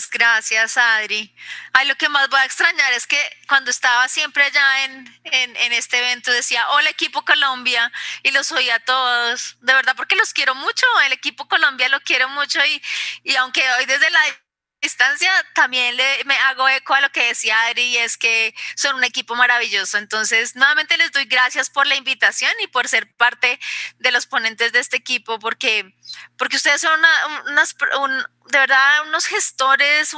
Muchas gracias, Adri. Ay, lo que más voy a extrañar es que cuando estaba siempre allá en este evento decía, hola equipo Colombia, y los oía a todos, de verdad, porque los quiero mucho, el equipo Colombia lo quiero mucho y aunque hoy desde la distancia también me hago eco a lo que decía Adri y es que son un equipo maravilloso. Entonces, nuevamente les doy gracias por la invitación y por ser parte de los ponentes de este equipo, porque ustedes son de verdad unos gestores,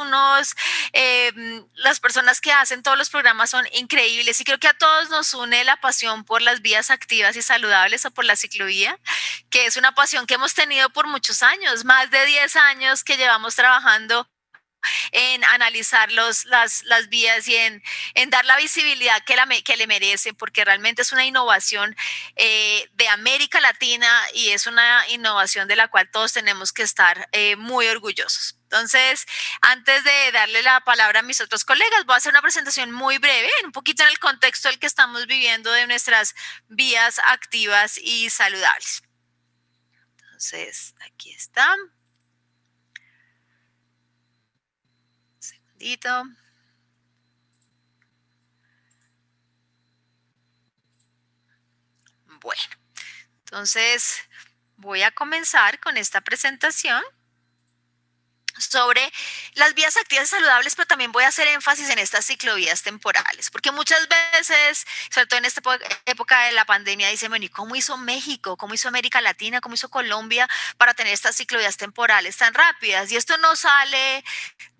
las personas que hacen todos los programas son increíbles y creo que a todos nos une la pasión por las vías activas y saludables o por la ciclovía, que es una pasión que hemos tenido por muchos años, más de 10 años que llevamos trabajando en analizar las vías y en dar la visibilidad que le merece, porque realmente es una innovación de América Latina y es una innovación de la cual todos tenemos que estar muy orgullosos. Entonces, antes de darle la palabra a mis otros colegas, voy a hacer una presentación muy breve, un poquito en el contexto del que estamos viviendo de nuestras vías activas y saludables. Entonces, aquí está. Un segundito. Bueno, entonces voy a comenzar con esta presentación sobre las vías activas y saludables, pero también voy a hacer énfasis en estas ciclovías temporales, porque muchas veces, sobre todo en esta época de la pandemia, dicen, bueno, ¿y cómo hizo México? ¿Cómo hizo América Latina? ¿Cómo hizo Colombia para tener estas ciclovías temporales tan rápidas? Y esto no sale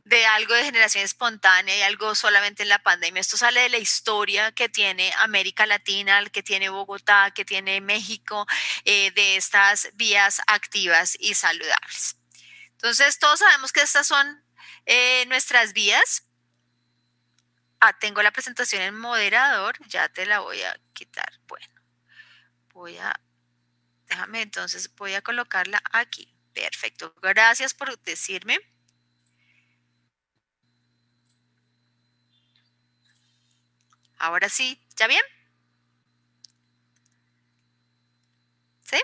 de algo de generación espontánea y algo solamente en la pandemia. Esto sale de la historia que tiene América Latina, que tiene Bogotá, que tiene México, de estas vías activas y saludables. Entonces, todos sabemos que estas son nuestras vías. Tengo la presentación en moderador, ya te la voy a quitar. Bueno, déjame entonces, voy a colocarla aquí. Perfecto, gracias por decirme. Ahora sí, ¿ya bien? ¿Sí?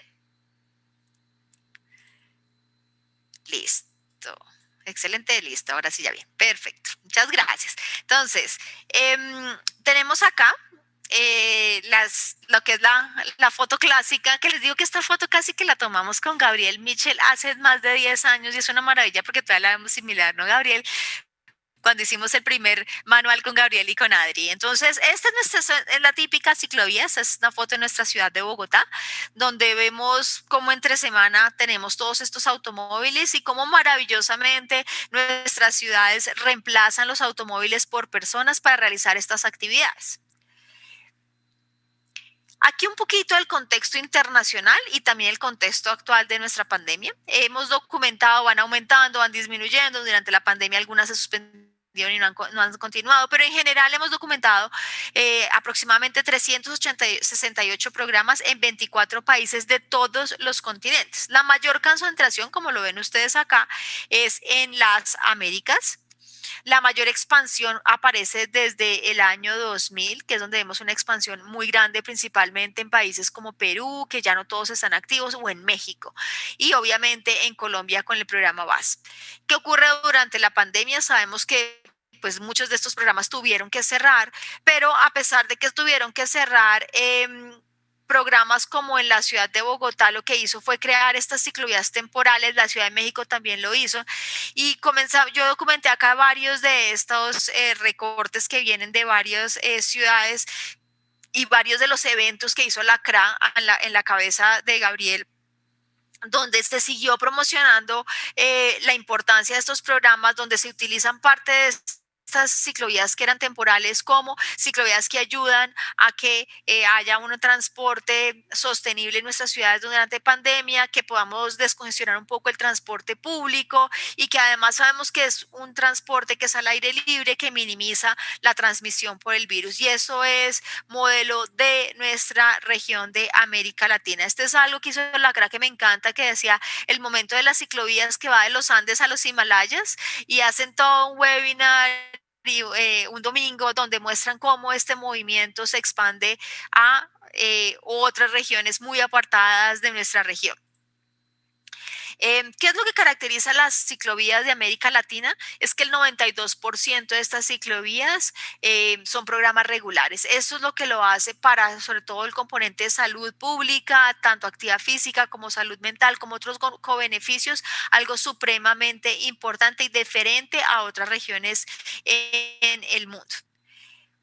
Listo. Excelente, listo. Ahora sí, ya bien. Perfecto. Muchas gracias. Entonces, tenemos acá lo que es la foto clásica, que les digo que esta foto casi que la tomamos con Gabriel Mitchell hace más de 10 años y es una maravilla porque todavía la vemos similar, ¿no, Gabriel? Cuando hicimos el primer manual con Gabriel y con Adri. Entonces, esta es la típica ciclovía, esta es una foto de nuestra ciudad de Bogotá, donde vemos cómo entre semana tenemos todos estos automóviles y cómo maravillosamente nuestras ciudades reemplazan los automóviles por personas para realizar estas actividades. Aquí un poquito del contexto internacional y también el contexto actual de nuestra pandemia. Hemos documentado, van aumentando, van disminuyendo. Durante la pandemia algunas se suspendieron y no han continuado, pero en general hemos documentado aproximadamente 368 programas en 24 países de todos los continentes. La mayor concentración, como lo ven ustedes acá, es en las Américas. La mayor expansión aparece desde el año 2000, que es donde vemos una expansión muy grande, principalmente en países como Perú, que ya no todos están activos, o en México. Y obviamente en Colombia con el programa VAS. ¿Qué ocurre durante la pandemia? Sabemos que pues muchos de estos programas tuvieron que cerrar, pero a pesar de que tuvieron que cerrar, programas como en la ciudad de Bogotá lo que hizo fue crear estas ciclovías temporales, la Ciudad de México también lo hizo y yo documenté acá varios de estos recortes que vienen de varias ciudades y varios de los eventos que hizo la CRA en la cabeza de Gabriel, donde se siguió promocionando la importancia de estos programas, donde se utilizan parte de estas ciclovías que eran temporales como ciclovías que ayudan a que haya un transporte sostenible en nuestras ciudades durante pandemia, que podamos descongestionar un poco el transporte público y que además sabemos que es un transporte que es al aire libre, que minimiza la transmisión por el virus y eso es modelo de nuestra región de América Latina. Este es algo que hizo la CRA que me encanta, que decía el momento de las ciclovías que va de los Andes a los Himalayas y hacen todo un webinar un domingo donde muestran cómo este movimiento se expande a otras regiones muy apartadas de nuestra región. ¿Qué es lo que caracteriza las ciclovías de América Latina? Es que el 92% de estas ciclovías son programas regulares. Eso es lo que lo hace para, sobre todo, el componente de salud pública, tanto actividad física como salud mental, como otros co-beneficios, algo supremamente importante y diferente a otras regiones en el mundo.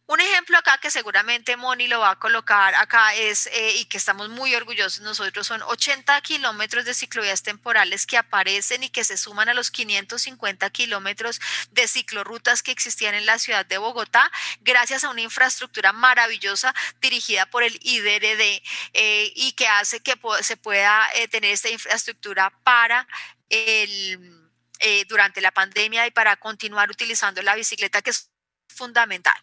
Un ejemplo acá que seguramente Moni lo va a colocar acá es, y que estamos muy orgullosos nosotros, son 80 kilómetros de ciclovías temporales que aparecen y que se suman a los 550 kilómetros de ciclorrutas que existían en la ciudad de Bogotá, gracias a una infraestructura maravillosa dirigida por el IDRD, y que hace que se pueda tener esta infraestructura para durante la pandemia y para continuar utilizando la bicicleta, que es fundamental.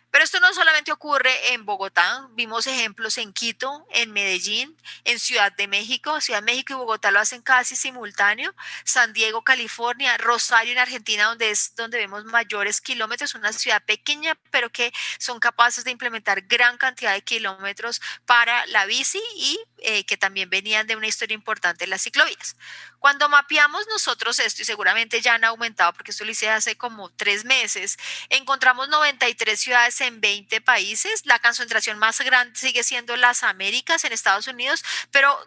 Pero esto no solamente ocurre en Bogotá, vimos ejemplos en Quito, en Medellín, en Ciudad de México. Ciudad de México y Bogotá lo hacen casi simultáneo. San Diego, California, Rosario en Argentina, donde es donde vemos mayores kilómetros, una ciudad pequeña, pero que son capaces de implementar gran cantidad de kilómetros para la bici y que también venían de una historia importante en las ciclovías. Cuando mapeamos nosotros esto, y seguramente ya han aumentado, porque esto lo hice hace como 3 meses, encontramos 93 ciudades en 20 países. La concentración más grande sigue siendo las Américas, en Estados Unidos, pero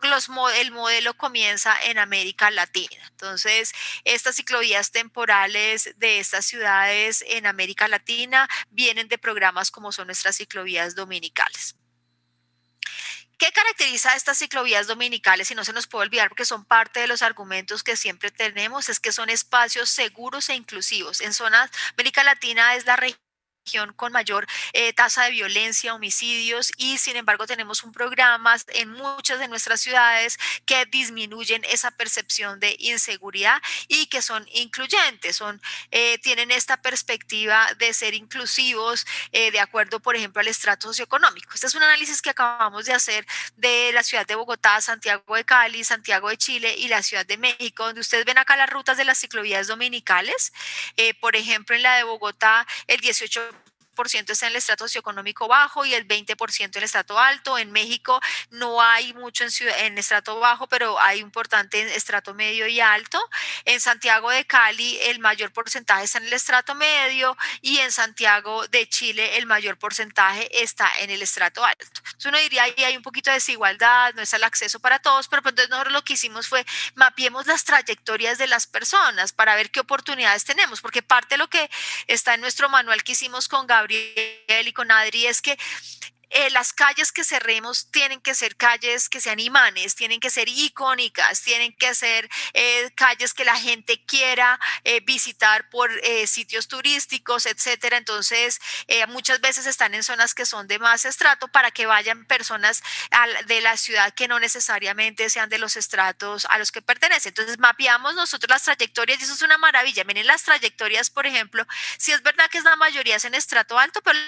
el modelo comienza en América Latina. Entonces, estas ciclovías temporales de estas ciudades en América Latina vienen de programas como son nuestras ciclovías dominicales. ¿Qué caracteriza a estas ciclovías dominicales? Y no se nos puede olvidar, porque son parte de los argumentos que siempre tenemos, es que son espacios seguros e inclusivos. En zonas, América Latina es la región con mayor tasa de violencia, homicidios, y sin embargo tenemos un programa en muchas de nuestras ciudades que disminuyen esa percepción de inseguridad y que son incluyentes, tienen esta perspectiva de ser inclusivos, de acuerdo, por ejemplo, al estrato socioeconómico. Este es un análisis que acabamos de hacer de la ciudad de Bogotá, Santiago de Cali, Santiago de Chile y la Ciudad de México, donde ustedes ven acá las rutas de las ciclovías dominicales. Por ejemplo, en la de Bogotá, el 18% está en el estrato socioeconómico bajo y el 20% en el estrato alto. En México no hay mucho en estrato bajo, pero hay importante en estrato medio y alto. En Santiago de Cali el mayor porcentaje está en el estrato medio, y en Santiago de Chile el mayor porcentaje está en el estrato alto. Entonces uno diría, ahí hay un poquito de desigualdad, no es el acceso para todos, pero pues entonces nosotros lo que hicimos fue mapeemos las trayectorias de las personas para ver qué oportunidades tenemos, porque parte de lo que está en nuestro manual que hicimos con Gabriel y con Adri es que las calles que cerremos tienen que ser calles que sean imanes, tienen que ser icónicas, tienen que ser calles que la gente quiera visitar por sitios turísticos, etcétera. Entonces, muchas veces están en zonas que son de más estrato para que vayan personas de la ciudad que no necesariamente sean de los estratos a los que pertenecen. Entonces, mapeamos nosotros las trayectorias y eso es una maravilla. Miren las trayectorias, por ejemplo, si es verdad que es la mayoría es en estrato alto, pero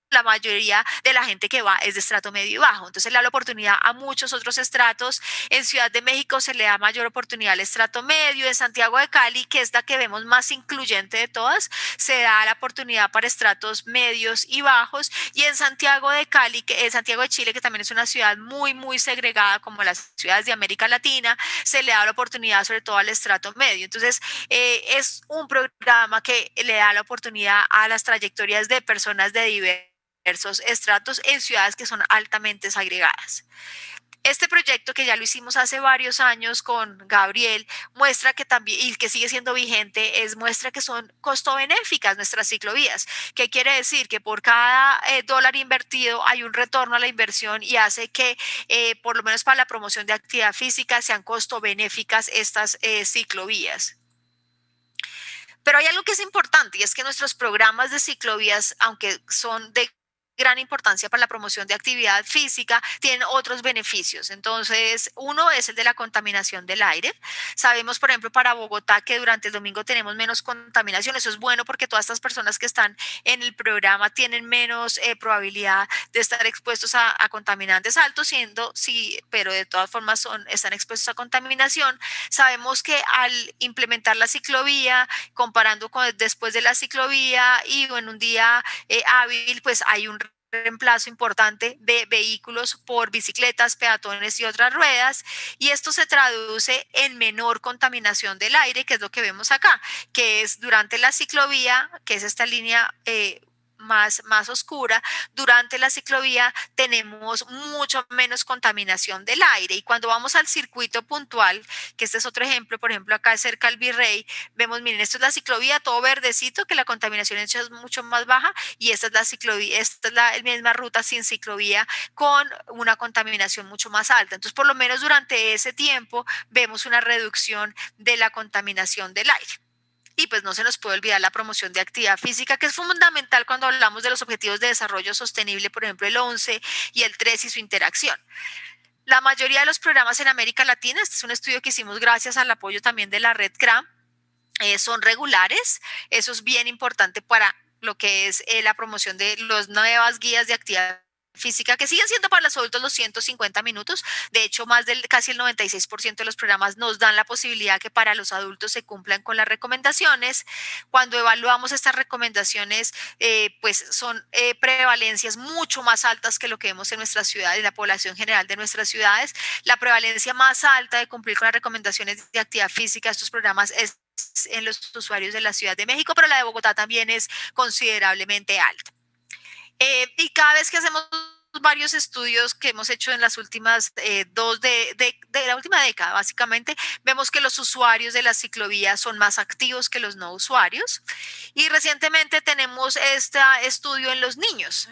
la mayoría de la gente que va es de estrato medio y bajo. Entonces le da la oportunidad a muchos otros estratos. En Ciudad de México se le da mayor oportunidad al estrato medio. En Santiago de Cali, que es la que vemos más incluyente de todas, se da la oportunidad para estratos medios y bajos. Y en Santiago de Cali, en Santiago de Chile, que también es una ciudad muy, muy segregada como las ciudades de América Latina, se le da la oportunidad sobre todo al estrato medio. Entonces, es un programa que le da la oportunidad a las trayectorias de personas de diversos estratos en ciudades que son altamente segregadas. Este proyecto, que ya lo hicimos hace varios años con Gabriel, muestra que también, y que sigue siendo vigente, muestra que son costo benéficas nuestras ciclovías. ¿Qué quiere decir? Que por cada dólar invertido hay un retorno a la inversión, y hace que, por lo menos para la promoción de actividad física, sean costo benéficas estas ciclovías. Pero hay algo que es importante, y es que nuestros programas de ciclovías, aunque son de gran importancia para la promoción de actividad física, tienen otros beneficios. Entonces, uno es el de la contaminación del aire. Sabemos, por ejemplo, para Bogotá, que durante el domingo tenemos menos contaminación. Eso es bueno porque todas estas personas que están en el programa tienen menos probabilidad de estar expuestos a contaminantes altos, sí, pero de todas formas están expuestos a contaminación. Sabemos que al implementar la ciclovía, comparando con después de la ciclovía y en un día hábil, pues hay un reemplazo importante de vehículos por bicicletas, peatones y otras ruedas, y esto se traduce en menor contaminación del aire, que es lo que vemos acá, que es durante la ciclovía, que es esta línea más oscura, durante la ciclovía tenemos mucho menos contaminación del aire, y cuando vamos al circuito puntual, que este es otro ejemplo, por ejemplo acá cerca del Virrey, vemos, miren, esto es la ciclovía, todo verdecito, que la contaminación es mucho más baja, y esta es la ciclovía, esta es la misma ruta sin ciclovía con una contaminación mucho más alta. Entonces, por lo menos durante ese tiempo vemos una reducción de la contaminación del aire. Y pues no se nos puede olvidar la promoción de actividad física, que es fundamental cuando hablamos de los objetivos de desarrollo sostenible, por ejemplo el 11 y el 3 y su interacción. La mayoría de los programas en América Latina, este es un estudio que hicimos gracias al apoyo también de la red CRA, son regulares. Eso es bien importante para lo que es la promoción de las nuevas guías de actividad física, que siguen siendo para los adultos los 150 minutos. De hecho, más del casi el 96% de los programas nos dan la posibilidad que para los adultos se cumplan con las recomendaciones. Cuando evaluamos estas recomendaciones, pues son prevalencias mucho más altas que lo que vemos en nuestras ciudades, en la población general de nuestras ciudades. La prevalencia más alta de cumplir con las recomendaciones de actividad física de estos programas es en los usuarios de la Ciudad de México, pero la de Bogotá también es considerablemente alta. Y cada vez que hacemos varios estudios que hemos hecho en las últimas de la última década, básicamente, vemos que los usuarios de las ciclovías son más activos que los no usuarios. Y recientemente tenemos este estudio en los niños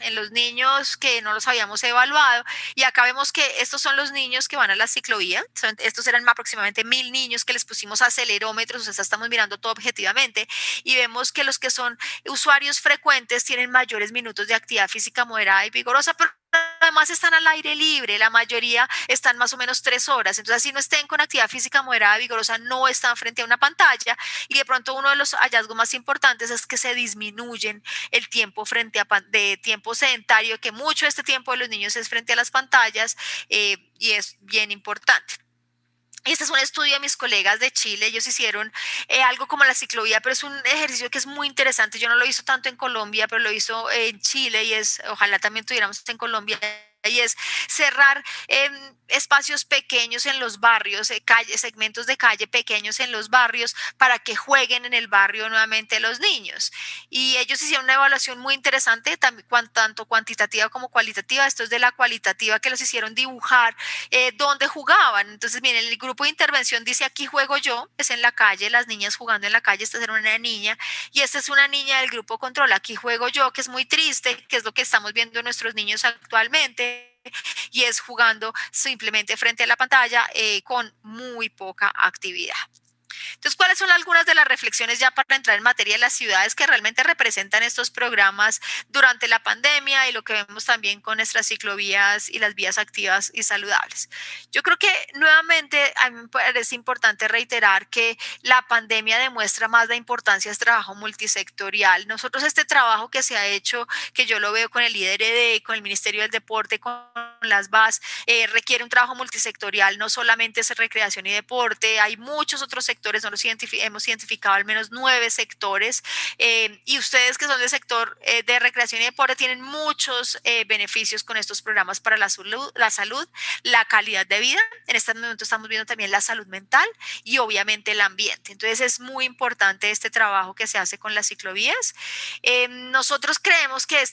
que no los habíamos evaluado. Y acá vemos que estos son los niños que van a la ciclovía. Estos eran aproximadamente 1,000 niños que les pusimos acelerómetros, o sea, estamos mirando todo objetivamente. Y vemos que los que son usuarios frecuentes tienen mayores minutos de actividad física moderada y vigorosa, pero además están al aire libre, la mayoría están más o menos 3 horas, entonces así no estén con actividad física moderada, vigorosa, no están frente a una pantalla, y de pronto uno de los hallazgos más importantes es que se disminuyen el tiempo de tiempo sedentario, que mucho de este tiempo de los niños es frente a las pantallas, y es bien importante. Este es un estudio de mis colegas de Chile. Ellos hicieron algo como la ciclovía, pero es un ejercicio que es muy interesante. Yo no lo hice tanto en Colombia, pero lo hizo en Chile, y ojalá también tuviéramos en Colombia, y es cerrar espacios pequeños en los barrios, segmentos de calle pequeños en los barrios, para que jueguen en el barrio nuevamente los niños. Y ellos hicieron una evaluación muy interesante, tanto cuantitativa como cualitativa. Esto es de la cualitativa, que los hicieron dibujar dónde jugaban. Entonces, miren, el grupo de intervención dice: aquí juego yo, es en la calle, las niñas jugando en la calle. Esta era una niña, y esta es una niña del grupo control. Aquí juego yo, que es muy triste, que es lo que estamos viendo en nuestros niños actualmente, y es jugando simplemente frente a la pantalla con muy poca actividad. Entonces, ¿cuáles son algunas de las reflexiones ya para entrar en materia de las ciudades que realmente representan estos programas durante la pandemia, y lo que vemos también con nuestras ciclovías y las vías activas y saludables? Yo creo que nuevamente a mí me parece importante reiterar que la pandemia demuestra más la importancia de este trabajo multisectorial. Nosotros este trabajo que se ha hecho, que yo lo veo con el IDRD, con el Ministerio del Deporte, con las BAS, requiere un trabajo multisectorial. No solamente es recreación y deporte, hay muchos otros sectores. Nosotros hemos identificado al menos 9 sectores, y ustedes que son del sector de recreación y deporte tienen muchos beneficios con estos programas para la salud, la calidad de vida. En este momento estamos viendo también la salud mental y obviamente el ambiente. Entonces es muy importante este trabajo que se hace con las ciclovías. Nosotros creemos que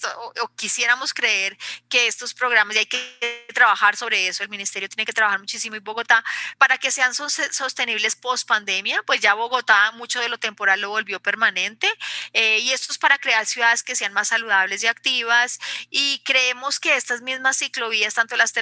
o quisiéramos creer que estos programas, y hay que trabajar sobre eso, el ministerio tiene que trabajar muchísimo, y Bogotá, para que sean sostenibles post pandemia. Pues ya Bogotá mucho de lo temporal lo volvió permanente, y esto es para crear ciudades que sean más saludables y activas. Y creemos que estas mismas ciclovías, tanto las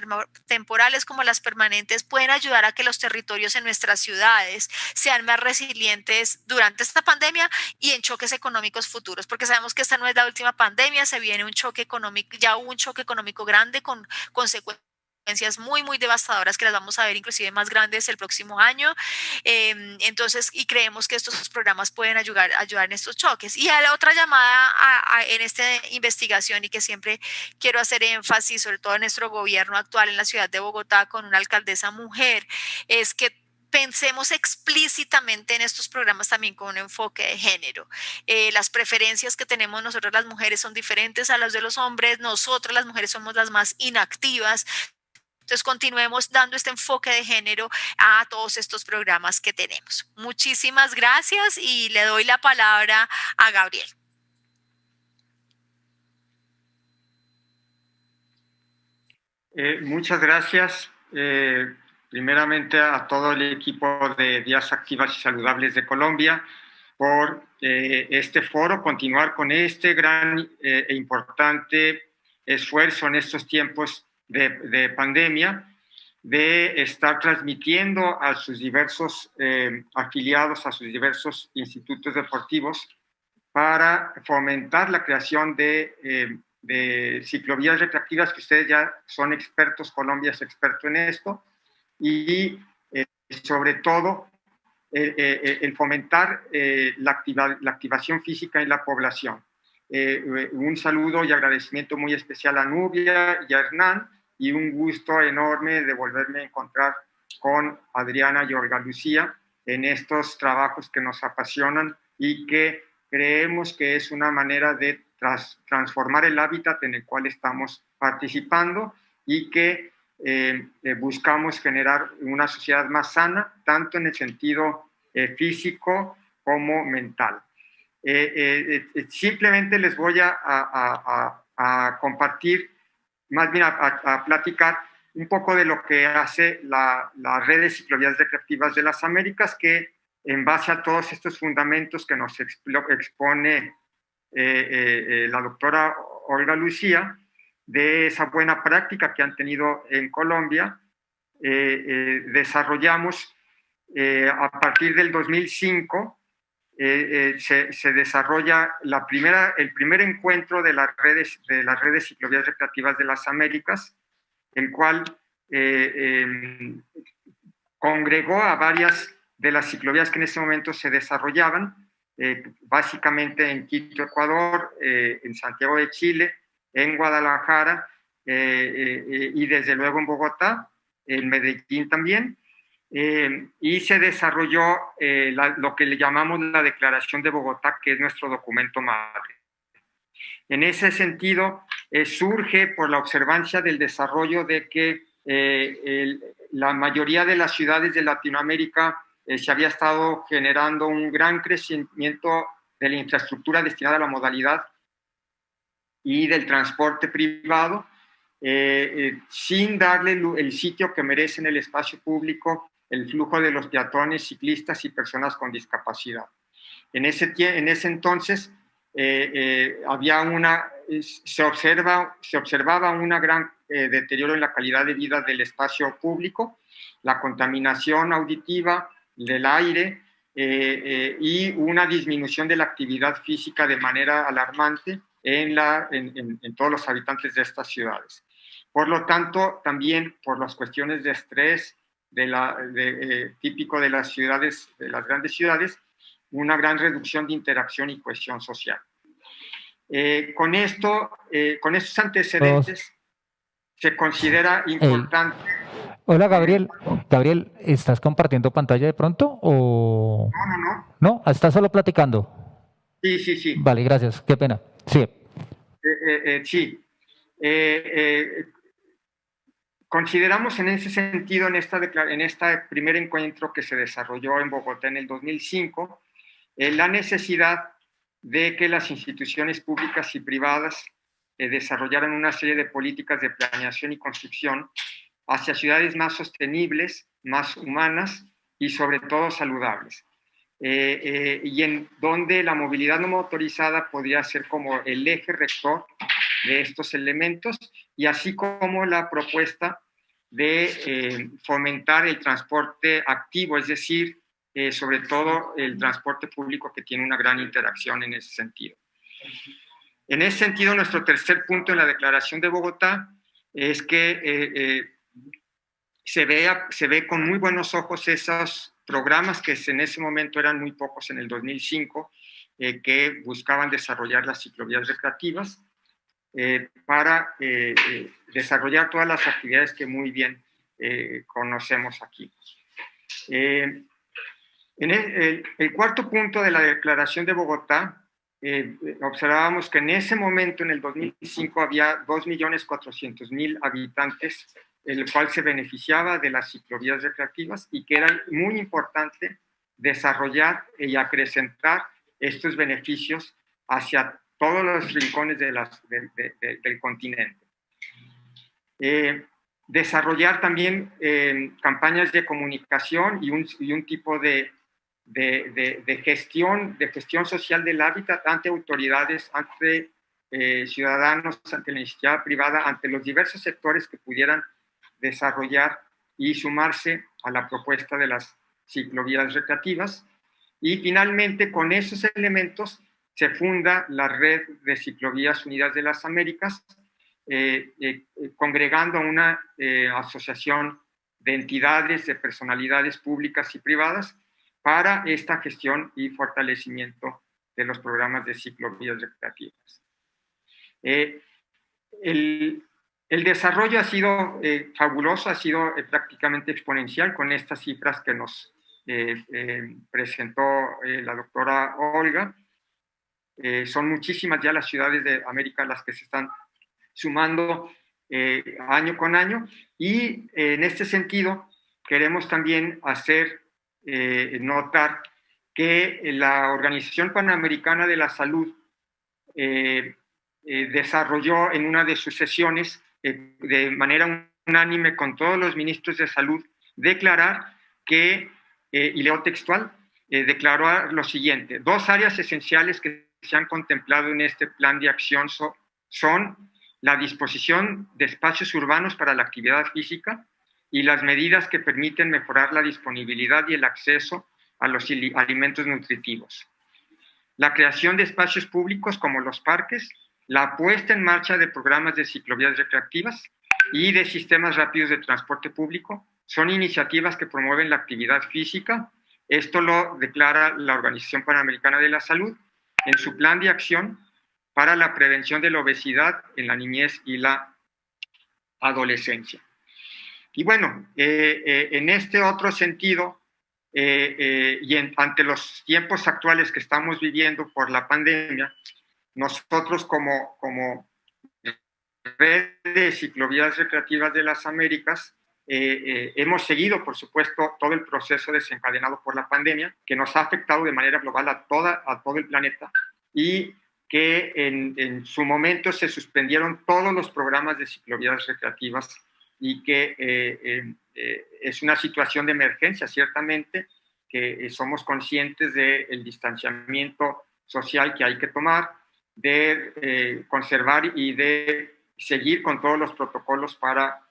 temporales como las permanentes, pueden ayudar a que los territorios en nuestras ciudades sean más resilientes durante esta pandemia y en choques económicos futuros, porque sabemos que esta no es la última pandemia, se viene un choque económico, ya hubo un choque económico grande con consecuencias muy, muy devastadoras, que las vamos a ver inclusive más grandes el próximo año. Entonces, y creemos que estos programas pueden ayudar en estos choques. Y a la otra llamada en esta investigación, y que siempre quiero hacer énfasis, sobre todo en nuestro gobierno actual en la ciudad de Bogotá, con una alcaldesa mujer, es que pensemos explícitamente en estos programas también con un enfoque de género. Las preferencias que tenemos nosotros las mujeres son diferentes a las de los hombres, nosotras las mujeres somos las más inactivas. Entonces, continuemos dando este enfoque de género a todos estos programas que tenemos. Muchísimas gracias y le doy la palabra a Gabriel. Muchas gracias. Primeramente a todo el equipo de Días Activas y Saludables de Colombia por este foro, continuar con este gran e importante esfuerzo en estos tiempos de pandemia, de estar transmitiendo a sus diversos afiliados, a sus diversos institutos deportivos, para fomentar la creación de ciclovías recreativas, que ustedes ya son expertos, Colombia es experto en esto, y sobre todo el fomentar la activación física en la población. Un saludo y agradecimiento muy especial a Nubia y a Hernán, y un gusto enorme de volverme a encontrar con Adriana y Olga Lucía en estos trabajos que nos apasionan y que creemos que es una manera de transformar el hábitat en el cual estamos participando y que buscamos generar una sociedad más sana, tanto en el sentido físico como mental. Simplemente les voy a compartir, más bien a platicar un poco de lo que hace la red de ciclovías recreativas de las Américas, que en base a todos estos fundamentos que nos expone la doctora Olga Lucía, de esa buena práctica que han tenido en Colombia, desarrollamos a partir del 2005, se desarrolla el primer encuentro de las redes ciclovías recreativas de las Américas, el cual congregó a varias de las ciclovías que en ese momento se desarrollaban, básicamente en Quito, Ecuador, en Santiago de Chile, en Guadalajara y desde luego en Bogotá, en Medellín también, y se desarrolló lo que le llamamos la Declaración de Bogotá, que es nuestro documento madre. En ese sentido, surge por la observancia del desarrollo de que la mayoría de las ciudades de Latinoamérica se había estado generando un gran crecimiento de la infraestructura destinada a la modalidad y del transporte privado, sin darle el sitio que merece en el espacio público el flujo de los peatones, ciclistas y personas con discapacidad. En ese entonces se observaba un gran deterioro en la calidad de vida del espacio público, la contaminación auditiva del aire y una disminución de la actividad física de manera alarmante en todos los habitantes de estas ciudades. Por lo tanto, también por las cuestiones de estrés típico de las ciudades, de las grandes ciudades, una gran reducción de interacción y cohesión social. Con estos antecedentes, se considera importante... Hola, Gabriel. Gabriel, ¿estás compartiendo pantalla de pronto o...? No. ¿No? ¿Estás solo platicando? Sí. Vale, gracias. Qué pena. Sí. Sí. Consideramos en ese sentido, en este primer encuentro que se desarrolló en Bogotá en el 2005, la necesidad de que las instituciones públicas y privadas desarrollaran una serie de políticas de planeación y construcción hacia ciudades más sostenibles, más humanas y sobre todo saludables. Y en donde la movilidad no motorizada podría ser como el eje rector de estos elementos, y así como la propuesta de fomentar el transporte activo, es decir, sobre todo el transporte público, que tiene una gran interacción en ese sentido. En ese sentido, nuestro tercer punto en la Declaración de Bogotá es que se ve con muy buenos ojos esos programas que en ese momento eran muy pocos en el 2005, que buscaban desarrollar las ciclovías recreativas para desarrollar todas las actividades que muy bien conocemos aquí. En el cuarto punto de la Declaración de Bogotá, observábamos que en ese momento, en el 2005, había 2.400.000 habitantes, el cual se beneficiaba de las ciclovías recreativas y que era muy importante desarrollar y acrecentar estos beneficios hacia todos los rincones del continente. Desarrollar también campañas de comunicación y un tipo de gestión social del hábitat ante autoridades, ante ciudadanos, ante la iniciativa privada, ante los diversos sectores que pudieran desarrollar y sumarse a la propuesta de las ciclovías recreativas. Y finalmente, con esos elementos se funda la Red de Ciclovías Unidas de las Américas, congregando a una asociación de entidades, de personalidades públicas y privadas para esta gestión y fortalecimiento de los programas de ciclovías recreativas. El desarrollo ha sido fabuloso, ha sido prácticamente exponencial con estas cifras que nos presentó la doctora Olga. Son muchísimas ya las ciudades de América las que se están sumando año con año, y en este sentido queremos también hacer notar que la Organización Panamericana de la Salud desarrolló en una de sus sesiones de manera unánime con todos los ministros de salud declarar que, y leo textual, declaró lo siguiente: 2 áreas esenciales que se han contemplado en este plan de acción son la disposición de espacios urbanos para la actividad física y las medidas que permiten mejorar la disponibilidad y el acceso a los alimentos nutritivos. La creación de espacios públicos como los parques, la puesta en marcha de programas de ciclovías recreativas y de sistemas rápidos de transporte público son iniciativas que promueven la actividad física. Esto lo declara la Organización Panamericana de la Salud en su plan de acción para la prevención de la obesidad en la niñez y la adolescencia. Y bueno, en este otro sentido, ante los tiempos actuales que estamos viviendo por la pandemia, nosotros como Red de Ciclovías Recreativas de las Américas hemos seguido, por supuesto, todo el proceso desencadenado por la pandemia, que nos ha afectado de manera global a todo el planeta, y que en su momento se suspendieron todos los programas de ciclovías recreativas, y que es una situación de emergencia, ciertamente, que somos conscientes del distanciamiento social que hay que tomar, de conservar y de seguir con todos los protocolos para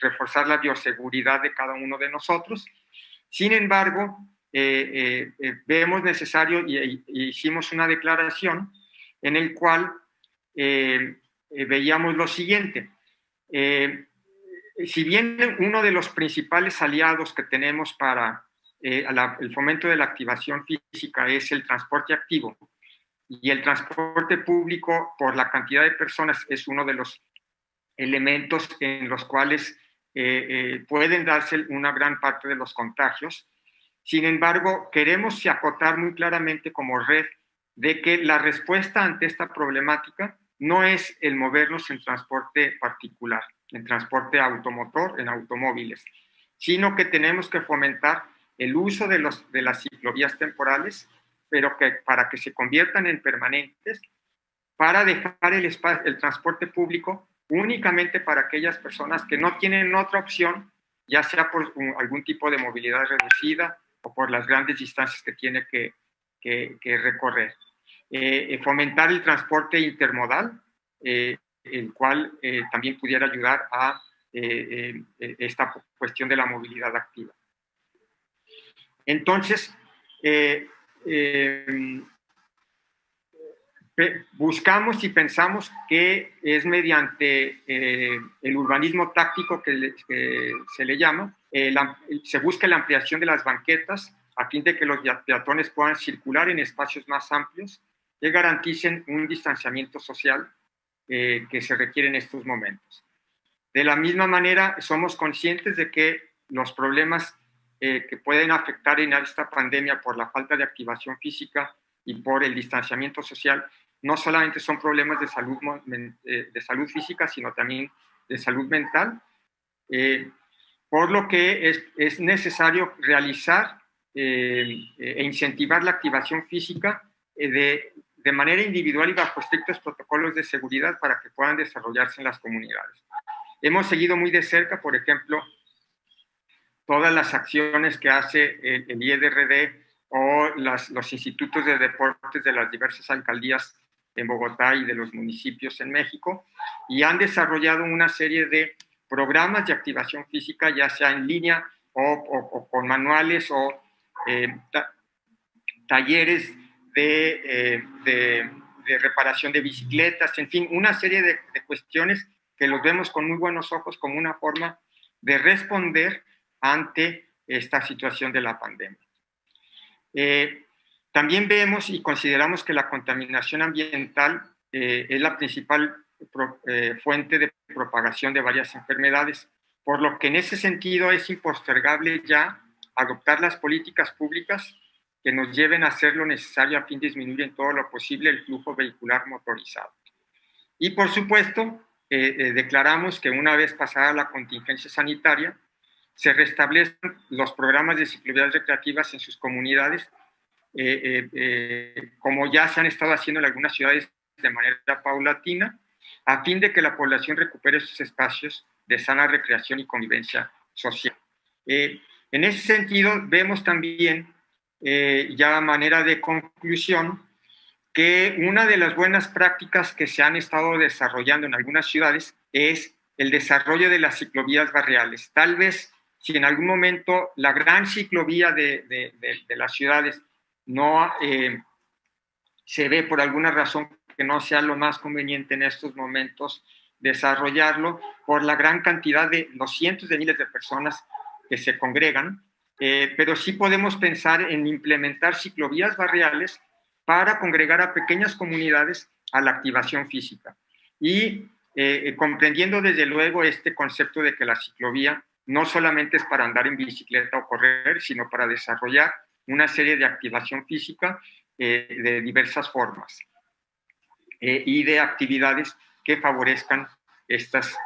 reforzar la bioseguridad de cada uno de nosotros. Sin embargo, vemos necesario y hicimos una declaración en el cual veíamos lo siguiente. Si bien uno de los principales aliados que tenemos para el fomento de la activación física es el transporte activo, y el transporte público por la cantidad de personas es uno de los elementos en los cuales pueden darse una gran parte de los contagios. Sin embargo, queremos acotar muy claramente como red de que la respuesta ante esta problemática no es el movernos en transporte particular, en transporte automotor, en automóviles, sino que tenemos que fomentar el uso de las ciclovías temporales, pero para que se conviertan en permanentes, para dejar el transporte público únicamente para aquellas personas que no tienen otra opción, ya sea por algún tipo de movilidad reducida o por las grandes distancias que tiene que recorrer. Fomentar el transporte intermodal, el cual también pudiera ayudar a esta cuestión de la movilidad activa. Entonces, buscamos y pensamos que es mediante el urbanismo táctico que se le llama, se busca la ampliación de las banquetas a fin de que los peatones puedan circular en espacios más amplios que garanticen un distanciamiento social que se requiere en estos momentos. De la misma manera, somos conscientes de que los problemas que pueden afectar en esta pandemia por la falta de activación física y por el distanciamiento social, no solamente son problemas de salud física, sino también de salud mental, por lo que es necesario realizar e incentivar la activación física de manera individual y bajo estrictos protocolos de seguridad para que puedan desarrollarse en las comunidades. Hemos seguido muy de cerca, por ejemplo, todas las acciones que hace el IEDRD o los institutos de deportes de las diversas alcaldías en Bogotá y de los municipios en México, y han desarrollado una serie de programas de activación física, ya sea en línea o con manuales o talleres de reparación de bicicletas, en fin, una serie de cuestiones que los vemos con muy buenos ojos como una forma de responder ante esta situación de la pandemia. También vemos y consideramos que la contaminación ambiental es la principal fuente de propagación de varias enfermedades, por lo que en ese sentido es impostergable ya adoptar las políticas públicas que nos lleven a hacer lo necesario a fin de disminuir en todo lo posible el flujo vehicular motorizado. Y por supuesto, declaramos que una vez pasada la contingencia sanitaria, se restablecen los programas de ciclovías recreativas en sus comunidades, como ya se han estado haciendo en algunas ciudades de manera paulatina, a fin de que la población recupere estos espacios de sana recreación y convivencia social. En ese sentido, vemos también, ya a manera de conclusión, que una de las buenas prácticas que se han estado desarrollando en algunas ciudades es el desarrollo de las ciclovías barriales. Tal vez si en algún momento la gran ciclovía de las ciudades no se ve por alguna razón que no sea lo más conveniente en estos momentos desarrollarlo, por la gran cantidad de los cientos de miles de personas que se congregan, pero sí podemos pensar en implementar ciclovías barriales para congregar a pequeñas comunidades a la activación física. Y comprendiendo desde luego este concepto de que la ciclovía no solamente es para andar en bicicleta o correr, sino para desarrollar una serie de activación física de diversas formas y de actividades que favorezcan estos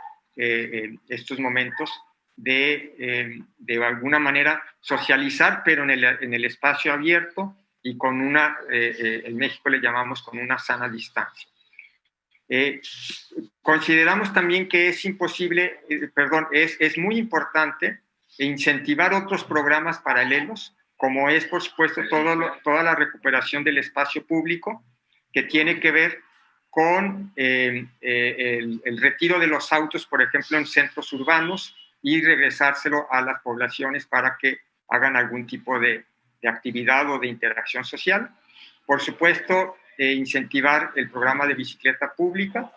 momentos de alguna manera socializar, pero en el espacio abierto y con en México le llamamos con una sana distancia. Consideramos también que es imposible, es muy importante incentivar otros programas paralelos, como es, por supuesto, toda la recuperación del espacio público, que tiene que ver con el retiro de los autos, por ejemplo, en centros urbanos, y regresárselo a las poblaciones para que hagan algún tipo de actividad o de interacción social. Por supuesto, incentivar el programa de bicicleta pública,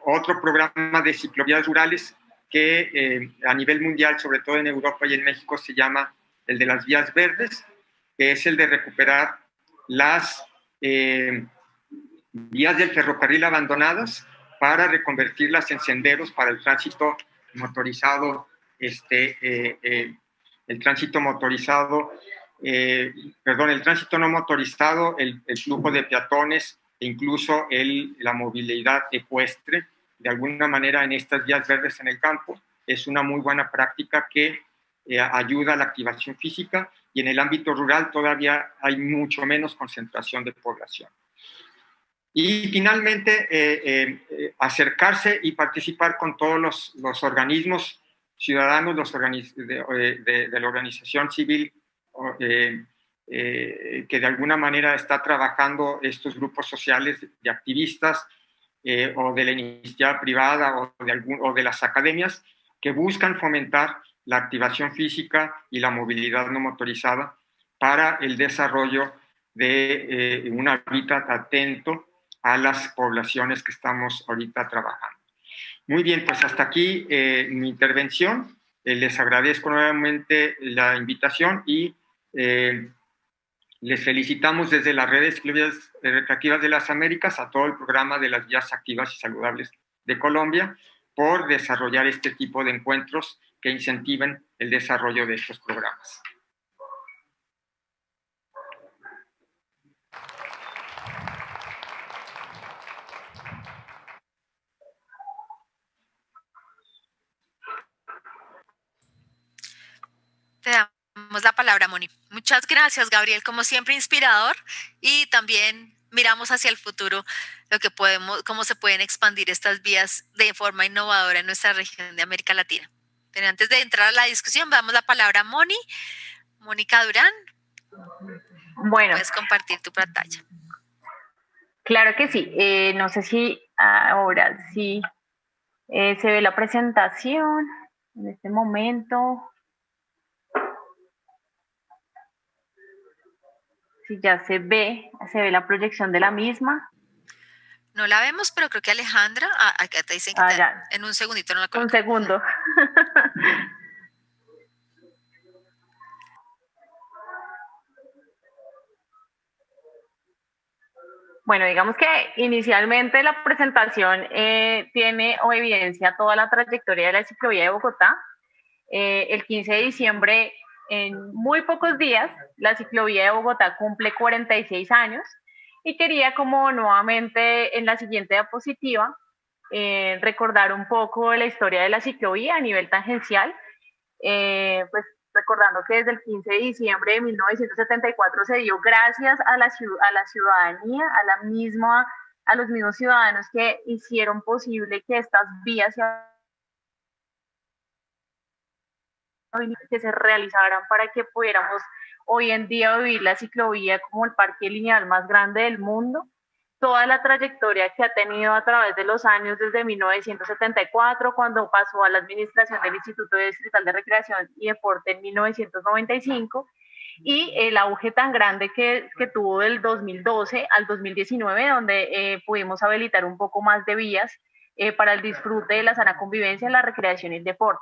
otro programa de ciclovías rurales que a nivel mundial, sobre todo en Europa y en México, se llama el de las vías verdes, que es el de recuperar las vías del ferrocarril abandonadas para reconvertirlas en senderos para el tránsito motorizado, el tránsito no motorizado, el flujo de peatones e incluso la movilidad ecuestre. De alguna manera, en estas vías verdes en el campo es una muy buena práctica que ayuda a la activación física, y en el ámbito rural todavía hay mucho menos concentración de población. Y finalmente, acercarse y participar con todos los organismos ciudadanos, de la organización civil que de alguna manera está trabajando estos grupos sociales de activistas o de la iniciativa privada o de las academias que buscan fomentar la activación física y la movilidad no motorizada para el desarrollo de un hábitat atento a las poblaciones que estamos ahorita trabajando. Muy bien, pues hasta aquí mi intervención. Les agradezco nuevamente la invitación y les felicitamos desde las redes ciclovías recreativas de las Américas a todo el programa de las vías activas y saludables de Colombia por desarrollar este tipo de encuentros que incentiven el desarrollo de estos programas. Te damos la palabra, Moni. Muchas gracias, Gabriel, como siempre inspirador, y también miramos hacia el futuro lo que podemos, cómo se pueden expandir estas vías de forma innovadora en nuestra región de América Latina. Pero antes de entrar a la discusión, damos la palabra a Moni. Mónica Durán, bueno, puedes compartir tu pantalla. Claro que sí. No sé si ahora sí se ve la presentación en este momento. Si ya se ve la proyección de la misma. No la vemos, pero creo que Alejandra, acá te dicen que en un segundito no la colocan. Un segundo. Bueno, digamos que inicialmente la presentación tiene o evidencia toda la trayectoria de la ciclovía de Bogotá. El 15 de diciembre, en muy pocos días, la ciclovía de Bogotá cumple 46 años y quería como nuevamente en la siguiente diapositiva recordar un poco la historia de la ciclovía a nivel tangencial, pues recordando que desde el 15 de diciembre de 1974 se dio gracias a la ciudadanía, a los mismos ciudadanos que hicieron posible que estas vías que se realizaran para que pudiéramos hoy en día vivir la ciclovía como el parque lineal más grande del mundo. Toda la trayectoria que ha tenido a través de los años, desde 1974, cuando pasó a la administración del Instituto Distrital de Recreación y Deporte en 1995, y el auge tan grande que tuvo del 2012 al 2019, donde pudimos habilitar un poco más de vías para el disfrute de la sana convivencia, la recreación y el deporte.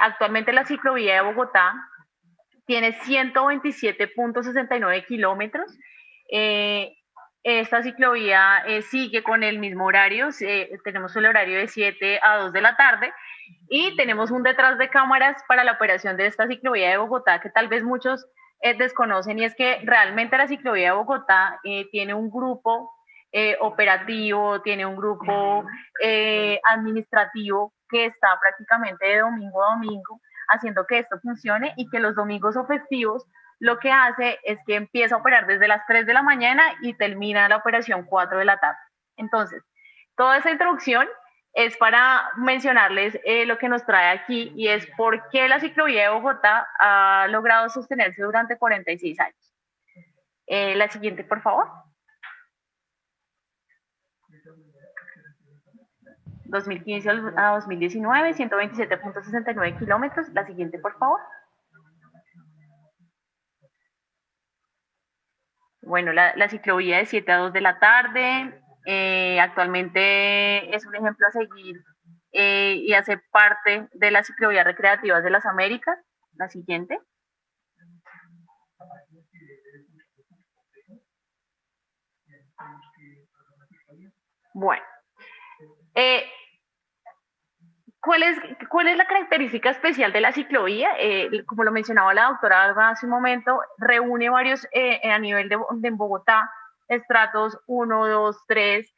Actualmente la ciclovía de Bogotá tiene 127.69 kilómetros. Esta ciclovía sigue con el mismo horario, tenemos el horario de 7 a 2 de la tarde y tenemos un detrás de cámaras para la operación de esta ciclovía de Bogotá que tal vez muchos desconocen, y es que realmente la ciclovía de Bogotá tiene un grupo operativo, tiene un grupo administrativo que está prácticamente de domingo a domingo haciendo que esto funcione, y que los domingos o festivos lo que hace es que empieza a operar desde las 3 de la mañana y termina la operación 4 de la tarde. Entonces, toda esa introducción es para mencionarles lo que nos trae aquí, y es por qué la ciclovía de Bogotá ha logrado sostenerse durante 46 años. La siguiente, por favor. 2015 a 2019, 127.69 kilómetros. La siguiente, por favor. Bueno, la ciclovía de 7 a 2 de la tarde, actualmente es un ejemplo a seguir y hace parte de las ciclovías recreativas de las Américas. La siguiente. Bueno, ¿cuál es la característica especial de la ciclovía? Como lo mencionaba la doctora Alba hace un momento, reúne varios a nivel de Bogotá, estratos 1, 2, 3,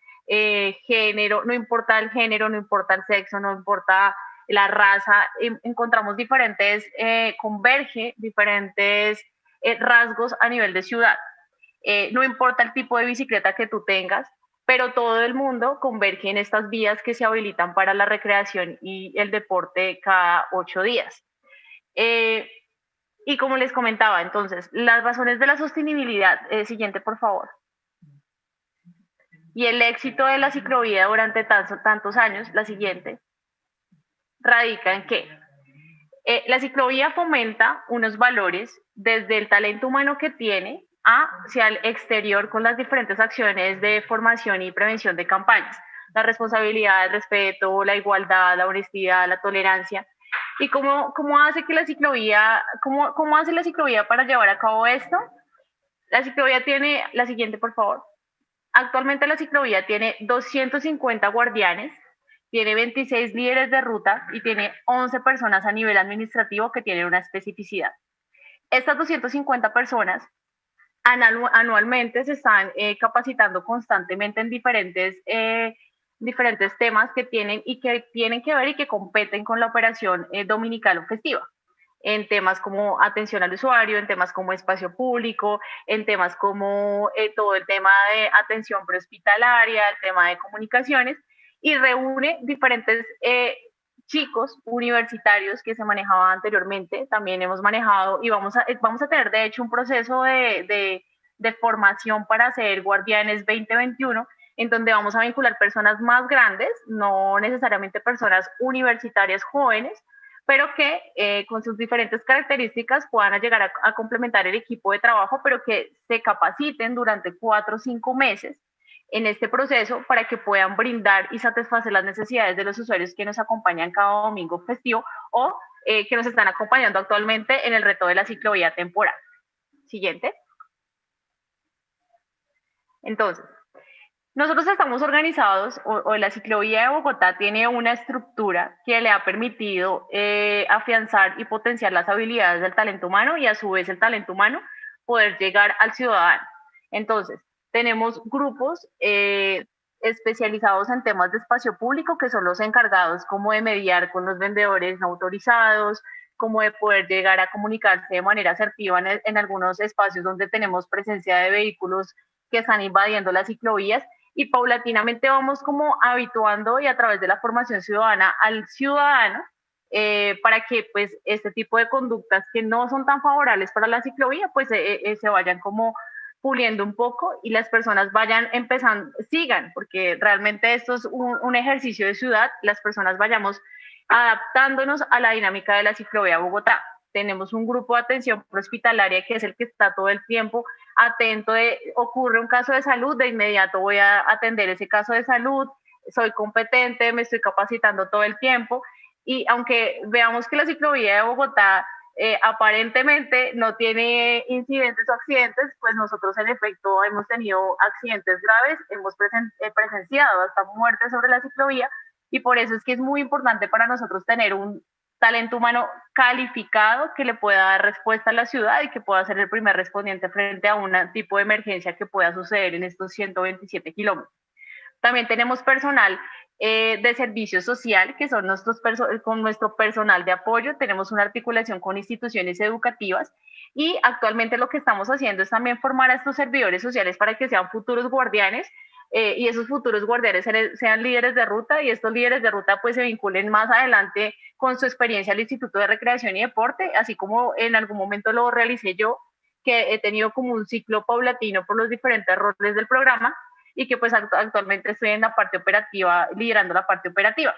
género, no importa el género, no importa el sexo, no importa la raza, encontramos converge diferentes rasgos a nivel de ciudad. No importa el tipo de bicicleta que tú tengas, pero todo el mundo converge en estas vías que se habilitan para la recreación y el deporte cada 8 días. Y como les comentaba, entonces, las razones de la sostenibilidad, siguiente por favor, y el éxito de la ciclovía durante tantos años, la siguiente, radica en que la ciclovía fomenta unos valores desde el talento humano que tiene hacia el exterior con las diferentes acciones de formación y prevención de campañas, la responsabilidad, el respeto, la igualdad, la honestidad, la tolerancia. ¿Y cómo hace que la ciclovía, cómo hace la ciclovía para llevar a cabo esto? La ciclovía tiene, la siguiente por favor, actualmente la ciclovía tiene 250 guardianes tiene 26 líderes de ruta y tiene 11 personas a nivel administrativo que tienen una especificidad. Estas 250 personas anualmente se están capacitando constantemente en diferentes temas que tienen que ver y que competen con la operación dominical o festiva, en temas como atención al usuario, en temas como espacio público, en temas como todo el tema de atención prehospitalaria, el tema de comunicaciones, y reúne diferentes chicos universitarios que se manejaba anteriormente. También hemos manejado y vamos a tener de hecho un proceso de formación para ser guardianes 2021, en donde vamos a vincular personas más grandes, no necesariamente personas universitarias jóvenes, pero que con sus diferentes características puedan llegar a complementar el equipo de trabajo, pero que se capaciten durante 4 o 5 meses en este proceso para que puedan brindar y satisfacer las necesidades de los usuarios que nos acompañan cada domingo festivo o que nos están acompañando actualmente en el reto de la ciclovía temporal. Siguiente. Entonces, nosotros estamos organizados, o la ciclovía de Bogotá tiene una estructura que le ha permitido afianzar y potenciar las habilidades del talento humano y a su vez el talento humano poder llegar al ciudadano. Entonces, tenemos grupos especializados en temas de espacio público que son los encargados como de mediar con los vendedores no autorizados, como de poder llegar a comunicarse de manera asertiva en algunos espacios donde tenemos presencia de vehículos que están invadiendo las ciclovías, y paulatinamente vamos como habituando y a través de la formación ciudadana al ciudadano para que pues este tipo de conductas que no son tan favorables para la ciclovía pues se vayan como puliendo un poco y las personas vayan empezando, sigan, porque realmente esto es un ejercicio de ciudad, las personas vayamos adaptándonos a la dinámica de la ciclovía Bogotá. Tenemos un grupo de atención hospitalaria que es el que está todo el tiempo atento de, ocurre un caso de salud, de inmediato voy a atender ese caso de salud, soy competente, me estoy capacitando todo el tiempo, y aunque veamos que la ciclovía de Bogotá aparentemente no tiene incidentes o accidentes, pues nosotros en efecto hemos tenido accidentes graves, hemos presenciado hasta muertes sobre la ciclovía, y por eso es que es muy importante para nosotros tener un talento humano calificado que le pueda dar respuesta a la ciudad y que pueda ser el primer respondiente frente a un tipo de emergencia que pueda suceder en estos 127 kilómetros. También tenemos personal de servicio social, que son con nuestro personal de apoyo. Tenemos una articulación con instituciones educativas y actualmente lo que estamos haciendo es también formar a estos servidores sociales para que sean futuros guardianes y esos futuros guardianes sean líderes de ruta, y estos líderes de ruta pues se vinculen más adelante con su experiencia al Instituto de Recreación y Deporte, así como en algún momento lo realicé yo, que he tenido como un ciclo paulatino por los diferentes roles del programa y que pues actualmente estoy en la parte operativa, liderando la parte operativa.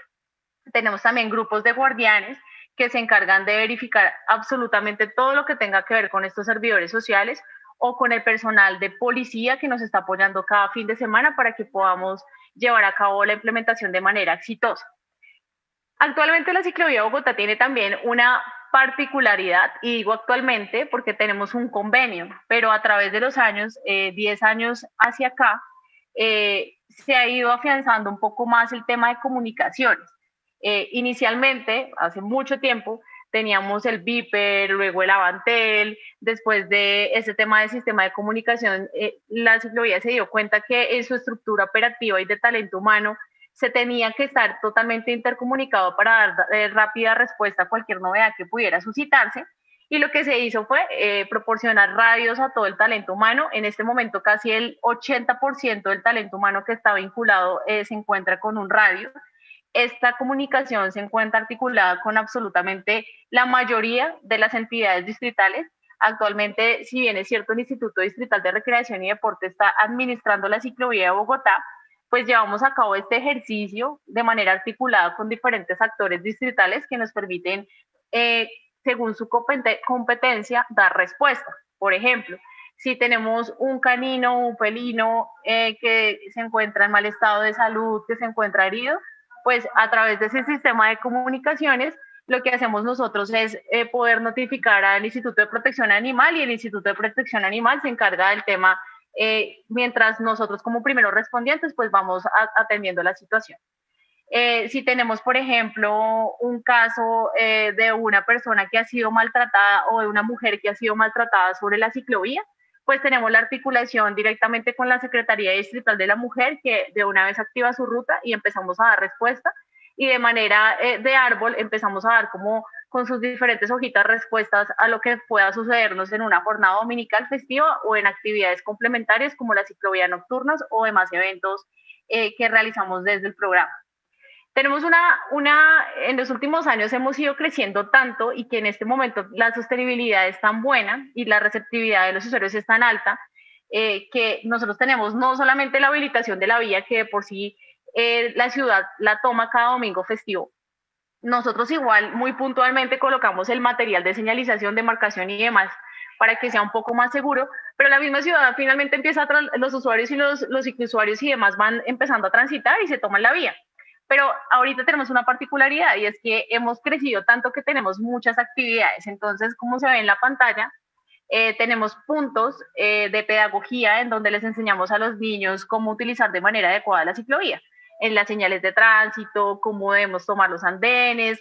Tenemos también grupos de guardianes que se encargan de verificar absolutamente todo lo que tenga que ver con estos servidores sociales o con el personal de policía que nos está apoyando cada fin de semana para que podamos llevar a cabo la implementación de manera exitosa. Actualmente la ciclovía de Bogotá tiene también una particularidad, y digo actualmente porque tenemos un convenio, pero a través de los años, 10 años hacia acá, se ha ido afianzando un poco más el tema de comunicaciones. Inicialmente, hace mucho tiempo, teníamos el Viper, luego el Avantel. Después de ese tema de sistema de comunicación, la ciclovía se dio cuenta que en su estructura operativa y de talento humano se tenía que estar totalmente intercomunicado para dar rápida respuesta a cualquier novedad que pudiera suscitarse. Y lo que se hizo fue proporcionar radios a todo el talento humano. En este momento casi el 80% del talento humano que está vinculado se encuentra con un radio. Esta comunicación se encuentra articulada con absolutamente la mayoría de las entidades distritales. Actualmente, si bien es cierto, el Instituto Distrital de Recreación y Deporte está administrando la ciclovía de Bogotá, pues llevamos a cabo este ejercicio de manera articulada con diferentes actores distritales que nos permiten, según su competencia, dar respuesta. Por ejemplo, si tenemos un canino, un felino que se encuentra en mal estado de salud, que se encuentra herido, pues a través de ese sistema de comunicaciones, lo que hacemos nosotros es poder notificar al Instituto de Protección Animal, y el Instituto de Protección Animal se encarga del tema, mientras nosotros como primeros respondientes pues vamos atendiendo la situación. Si tenemos, por ejemplo, un caso de una persona que ha sido maltratada o de una mujer que ha sido maltratada sobre la ciclovía, pues tenemos la articulación directamente con la Secretaría Distrital de la Mujer, que de una vez activa su ruta y empezamos a dar respuesta. Y de manera de árbol empezamos a dar como con sus diferentes hojitas respuestas a lo que pueda sucedernos en una jornada dominical festiva o en actividades complementarias como la ciclovía nocturnas o demás eventos que realizamos desde el programa. Tenemos en los últimos años hemos ido creciendo tanto y que en este momento la sostenibilidad es tan buena y la receptividad de los usuarios es tan alta que nosotros tenemos no solamente la habilitación de la vía que de por sí la ciudad la toma cada domingo festivo. Nosotros igual muy puntualmente colocamos el material de señalización, de marcación y demás para que sea un poco más seguro, pero la misma ciudad finalmente empieza los usuarios y los ciclousuarios y demás van empezando a transitar y se toman la vía. Pero ahorita tenemos una particularidad y es que hemos crecido tanto que tenemos muchas actividades. Entonces, como se ve en la pantalla, tenemos puntos de pedagogía en donde les enseñamos a los niños cómo utilizar de manera adecuada la ciclovía, en las señales de tránsito, cómo debemos tomar los andenes,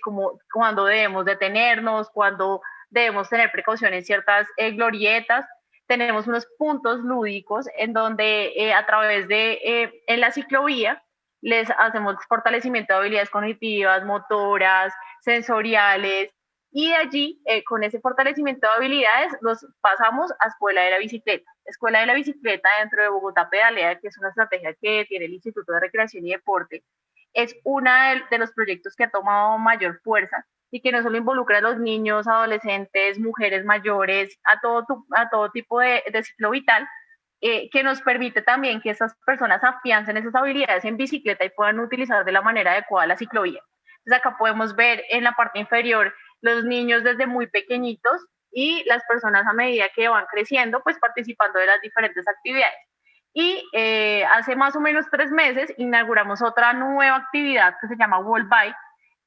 cuándo debemos detenernos, cuándo debemos tener precaución en ciertas glorietas. Tenemos unos puntos lúdicos en donde a través de en la ciclovía les hacemos fortalecimiento de habilidades cognitivas, motoras, sensoriales, y de allí, con ese fortalecimiento de habilidades, los pasamos a Escuela de la Bicicleta. Escuela de la Bicicleta dentro de Bogotá Pedalea, que es una estrategia que tiene el Instituto de Recreación y Deporte, es uno de los proyectos que ha tomado mayor fuerza y que no solo involucra a los niños, adolescentes, mujeres mayores, a todo tipo de ciclo vital, que nos permite también que esas personas afiancen esas habilidades en bicicleta y puedan utilizar de la manera adecuada la ciclovía. Entonces acá podemos ver en la parte inferior los niños desde muy pequeñitos y las personas a medida que van creciendo, pues participando de las diferentes actividades. Y hace más o menos 3 meses inauguramos otra nueva actividad que se llama Wall Bike,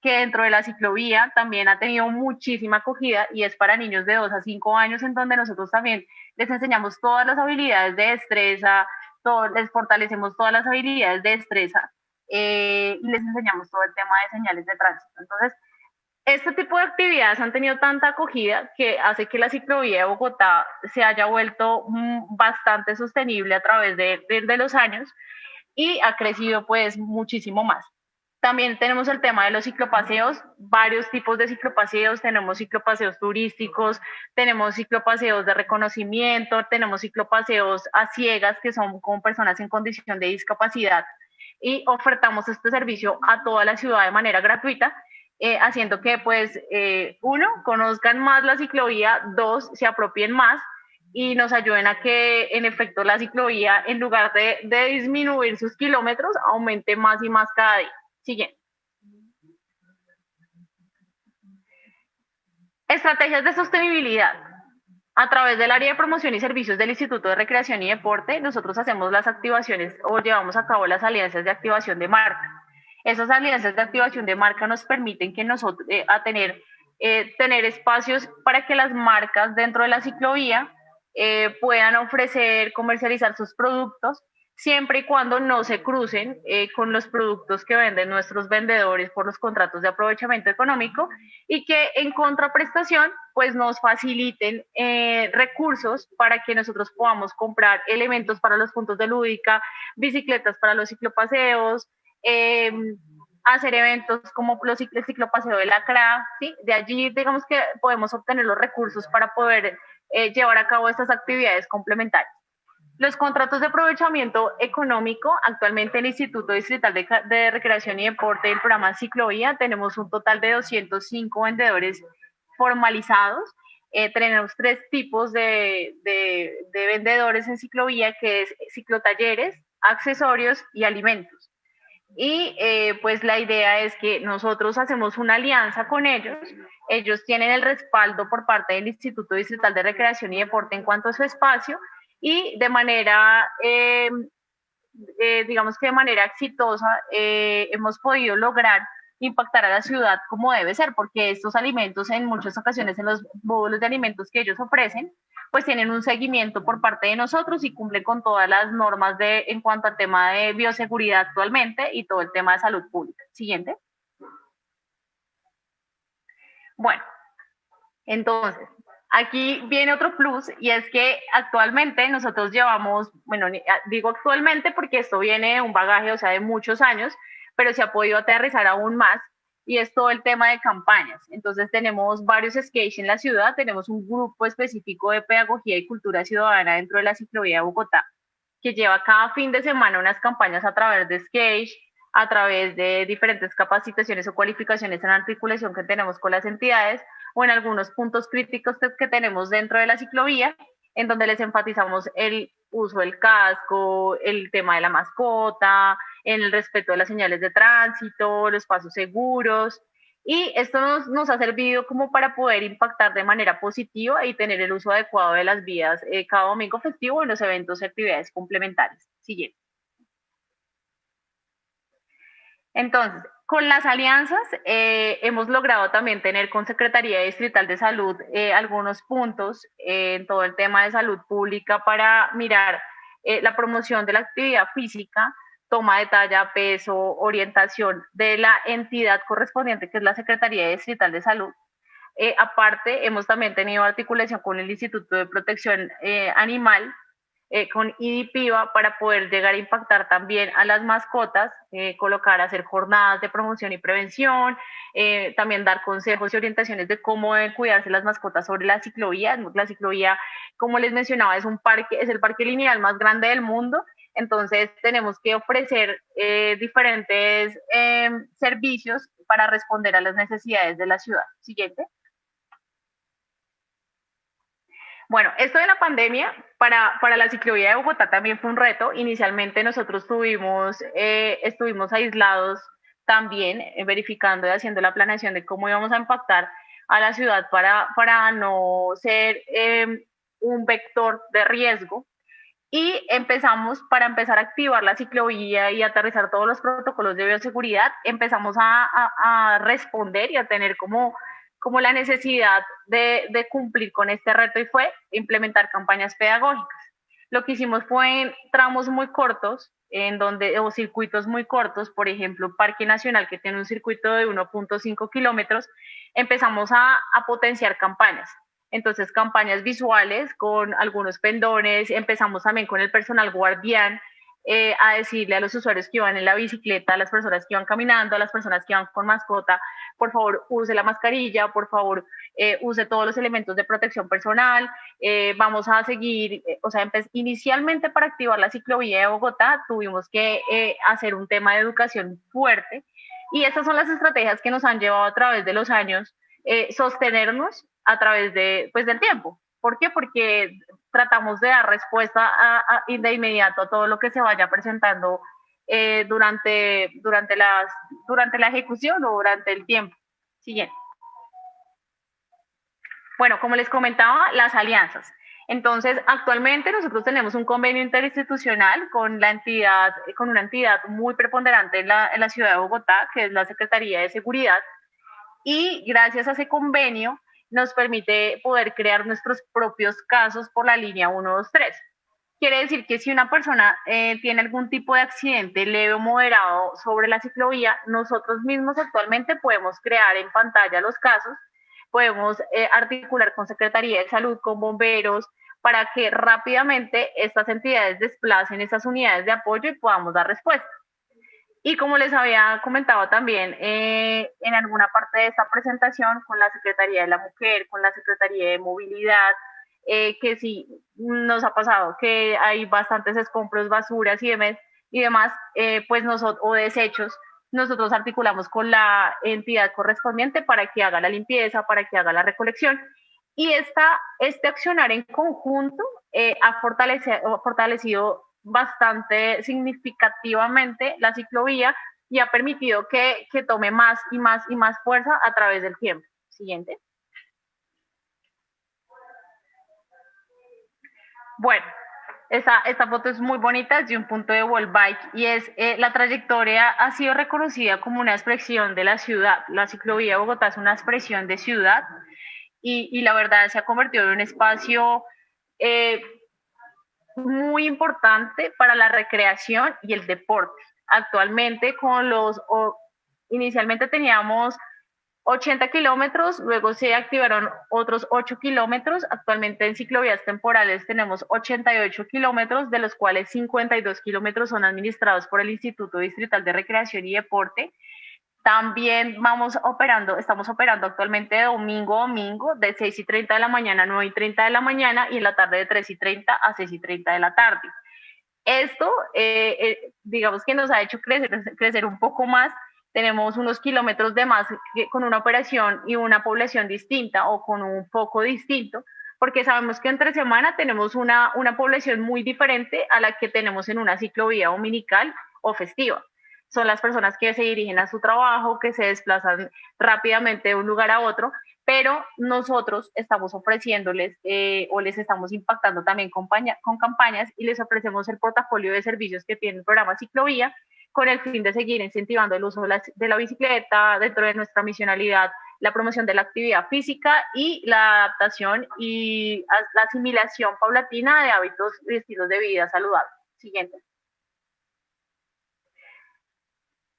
que dentro de la ciclovía también ha tenido muchísima acogida y es para niños de 2 a 5 años, en donde nosotros también les enseñamos todas las habilidades de destreza, les fortalecemos todas las habilidades de destreza y les enseñamos todo el tema de señales de tránsito. Entonces, este tipo de actividades han tenido tanta acogida que hace que la ciclovía de Bogotá se haya vuelto bastante sostenible a través de los años y ha crecido pues muchísimo más. También tenemos el tema de los ciclopaseos, varios tipos de ciclopaseos, tenemos ciclopaseos turísticos, tenemos ciclopaseos de reconocimiento, tenemos ciclopaseos a ciegas que son con personas en condición de discapacidad y ofertamos este servicio a toda la ciudad de manera gratuita, haciendo que pues uno, conozcan más la ciclovía, dos, se apropien más y nos ayuden a que en efecto la ciclovía en lugar de disminuir sus kilómetros aumente más y más cada día. Siguiente. Estrategias de sostenibilidad. A través del área de promoción y servicios del Instituto de Recreación y Deporte, nosotros hacemos las activaciones o llevamos a cabo las alianzas de activación de marca. Esas alianzas de activación de marca nos permiten que nosotros tener espacios para que las marcas dentro de la ciclovía puedan ofrecer, comercializar sus productos, siempre y cuando no se crucen con los productos que venden nuestros vendedores por los contratos de aprovechamiento económico y que en contraprestación pues nos faciliten recursos para que nosotros podamos comprar elementos para los puntos de lúdica, bicicletas para los ciclopaseos, hacer eventos como el ciclopaseo de la CRA, ¿sí? De allí digamos que podemos obtener los recursos para poder llevar a cabo estas actividades complementarias. Los contratos de aprovechamiento económico, actualmente en el Instituto Distrital de Recreación y Deporte del programa Ciclovía, tenemos un total de 205 vendedores formalizados. Tenemos 3 tipos de vendedores en ciclovía, que es ciclotalleres, accesorios y alimentos. Y pues la idea es que nosotros hacemos una alianza con ellos tienen el respaldo por parte del Instituto Distrital de Recreación y Deporte en cuanto a su espacio, y de manera, digamos que de manera exitosa, hemos podido lograr impactar a la ciudad como debe ser, porque estos alimentos en muchas ocasiones en los módulos de alimentos que ellos ofrecen, pues tienen un seguimiento por parte de nosotros y cumplen con todas las normas en cuanto al tema de bioseguridad actualmente y todo el tema de salud pública. Siguiente. Bueno, entonces, aquí viene otro plus y es que actualmente nosotros llevamos, bueno, digo actualmente porque esto viene de un bagaje, o sea, de muchos años, pero se ha podido aterrizar aún más y es todo el tema de campañas. Entonces tenemos varios sketches en la ciudad, tenemos un grupo específico de pedagogía y cultura ciudadana dentro de la ciclovía de Bogotá que lleva cada fin de semana unas campañas a través de sketch, a través de diferentes capacitaciones o cualificaciones en articulación que tenemos con las entidades o en algunos puntos críticos que tenemos dentro de la ciclovía, en donde les enfatizamos el uso del casco, el tema de la mascota, en el respeto de las señales de tránsito, los pasos seguros. Y esto nos ha servido como para poder impactar de manera positiva y tener el uso adecuado de las vías cada domingo festivo en los eventos y actividades complementarias. Siguiente. Entonces, con las alianzas hemos logrado también tener con Secretaría Distrital de Salud algunos puntos en todo el tema de salud pública para mirar la promoción de la actividad física, toma de talla, peso, orientación de la entidad correspondiente, que es la Secretaría Distrital de Salud. Aparte, hemos también tenido articulación con el Instituto de Protección Animal, con IDIPIVA para poder llegar a impactar también a las mascotas, hacer jornadas de promoción y prevención, también dar consejos y orientaciones de cómo deben cuidarse las mascotas sobre la ciclovía. La ciclovía, como les mencionaba, es el parque lineal más grande del mundo, entonces tenemos que ofrecer diferentes servicios para responder a las necesidades de la ciudad. Siguiente. Bueno, esto de la pandemia para la ciclovía de Bogotá también fue un reto. Inicialmente nosotros estuvimos aislados también, verificando y haciendo la planeación de cómo íbamos a impactar a la ciudad para no ser un vector de riesgo. Y para empezar a activar la ciclovía y aterrizar todos los protocolos de bioseguridad, empezamos a responder y a tener como la necesidad de cumplir con este reto y fue implementar campañas pedagógicas. Lo que hicimos fue en tramos muy cortos, o circuitos muy cortos, por ejemplo, Parque Nacional, que tiene un circuito de 1.5 kilómetros, empezamos a potenciar campañas. Entonces, campañas visuales con algunos pendones, empezamos también con el personal guardián, a decirle a los usuarios que iban en la bicicleta, a las personas que iban caminando, a las personas que iban con mascota, por favor use la mascarilla, por favor use todos los elementos de protección personal, vamos a seguir, inicialmente para activar la ciclovía de Bogotá tuvimos que hacer un tema de educación fuerte y estas son las estrategias que nos han llevado a través de los años sostenernos a través del tiempo. ¿Por qué? Porque tratamos de dar respuesta de inmediato a todo lo que se vaya presentando durante la ejecución o durante el tiempo. Siguiente. Bueno, como les comentaba, las alianzas. Entonces, actualmente nosotros tenemos un convenio interinstitucional con una entidad muy preponderante en la ciudad de Bogotá, que es la Secretaría de Seguridad, y gracias a ese convenio nos permite poder crear nuestros propios casos por la línea 123. Quiere decir que si una persona tiene algún tipo de accidente leve o moderado sobre la ciclovía, nosotros mismos actualmente podemos crear en pantalla los casos, podemos articular con Secretaría de Salud, con bomberos, para que rápidamente estas entidades desplacen esas unidades de apoyo y podamos dar respuesta. Y como les había comentado también en alguna parte de esta presentación, con la Secretaría de la Mujer, con la Secretaría de Movilidad, que sí nos ha pasado que hay bastantes escombros, basuras y demás, o desechos, nosotros articulamos con la entidad correspondiente para que haga la limpieza, para que haga la recolección. Y este accionar en conjunto ha fortalecido bastante significativamente la ciclovía y ha permitido que tome más y más fuerza a través del tiempo. Siguiente. Bueno, esta foto es muy bonita, es de un punto de wall bike y la trayectoria ha sido reconocida como una expresión de la ciudad. La ciclovía de Bogotá es una expresión de ciudad y la verdad se ha convertido en un espacio eh, muy importante para la recreación y el deporte. Actualmente inicialmente teníamos 80 kilómetros, luego se activaron otros 8 kilómetros. Actualmente en ciclovías temporales tenemos 88 kilómetros, de los cuales 52 kilómetros son administrados por el Instituto Distrital de Recreación y Deporte. También estamos operando actualmente de domingo a domingo, de 6:30 de la mañana a 9:30 de la mañana, y en la tarde de 3:30 a 6:30 de la tarde. Esto, digamos que nos ha hecho crecer un poco más. Tenemos unos kilómetros de más con una operación y una población distinta o con un foco distinto, porque sabemos que entre semana tenemos una población muy diferente a la que tenemos en una ciclovía dominical o festiva. Son las personas que se dirigen a su trabajo, que se desplazan rápidamente de un lugar a otro, pero nosotros estamos ofreciéndoles o les estamos impactando también con campañas, y les ofrecemos el portafolio de servicios que tiene el programa Ciclovía, con el fin de seguir incentivando el uso de la bicicleta dentro de nuestra misionalidad, la promoción de la actividad física y la adaptación y la asimilación paulatina de hábitos y estilos de vida saludables. Siguiente.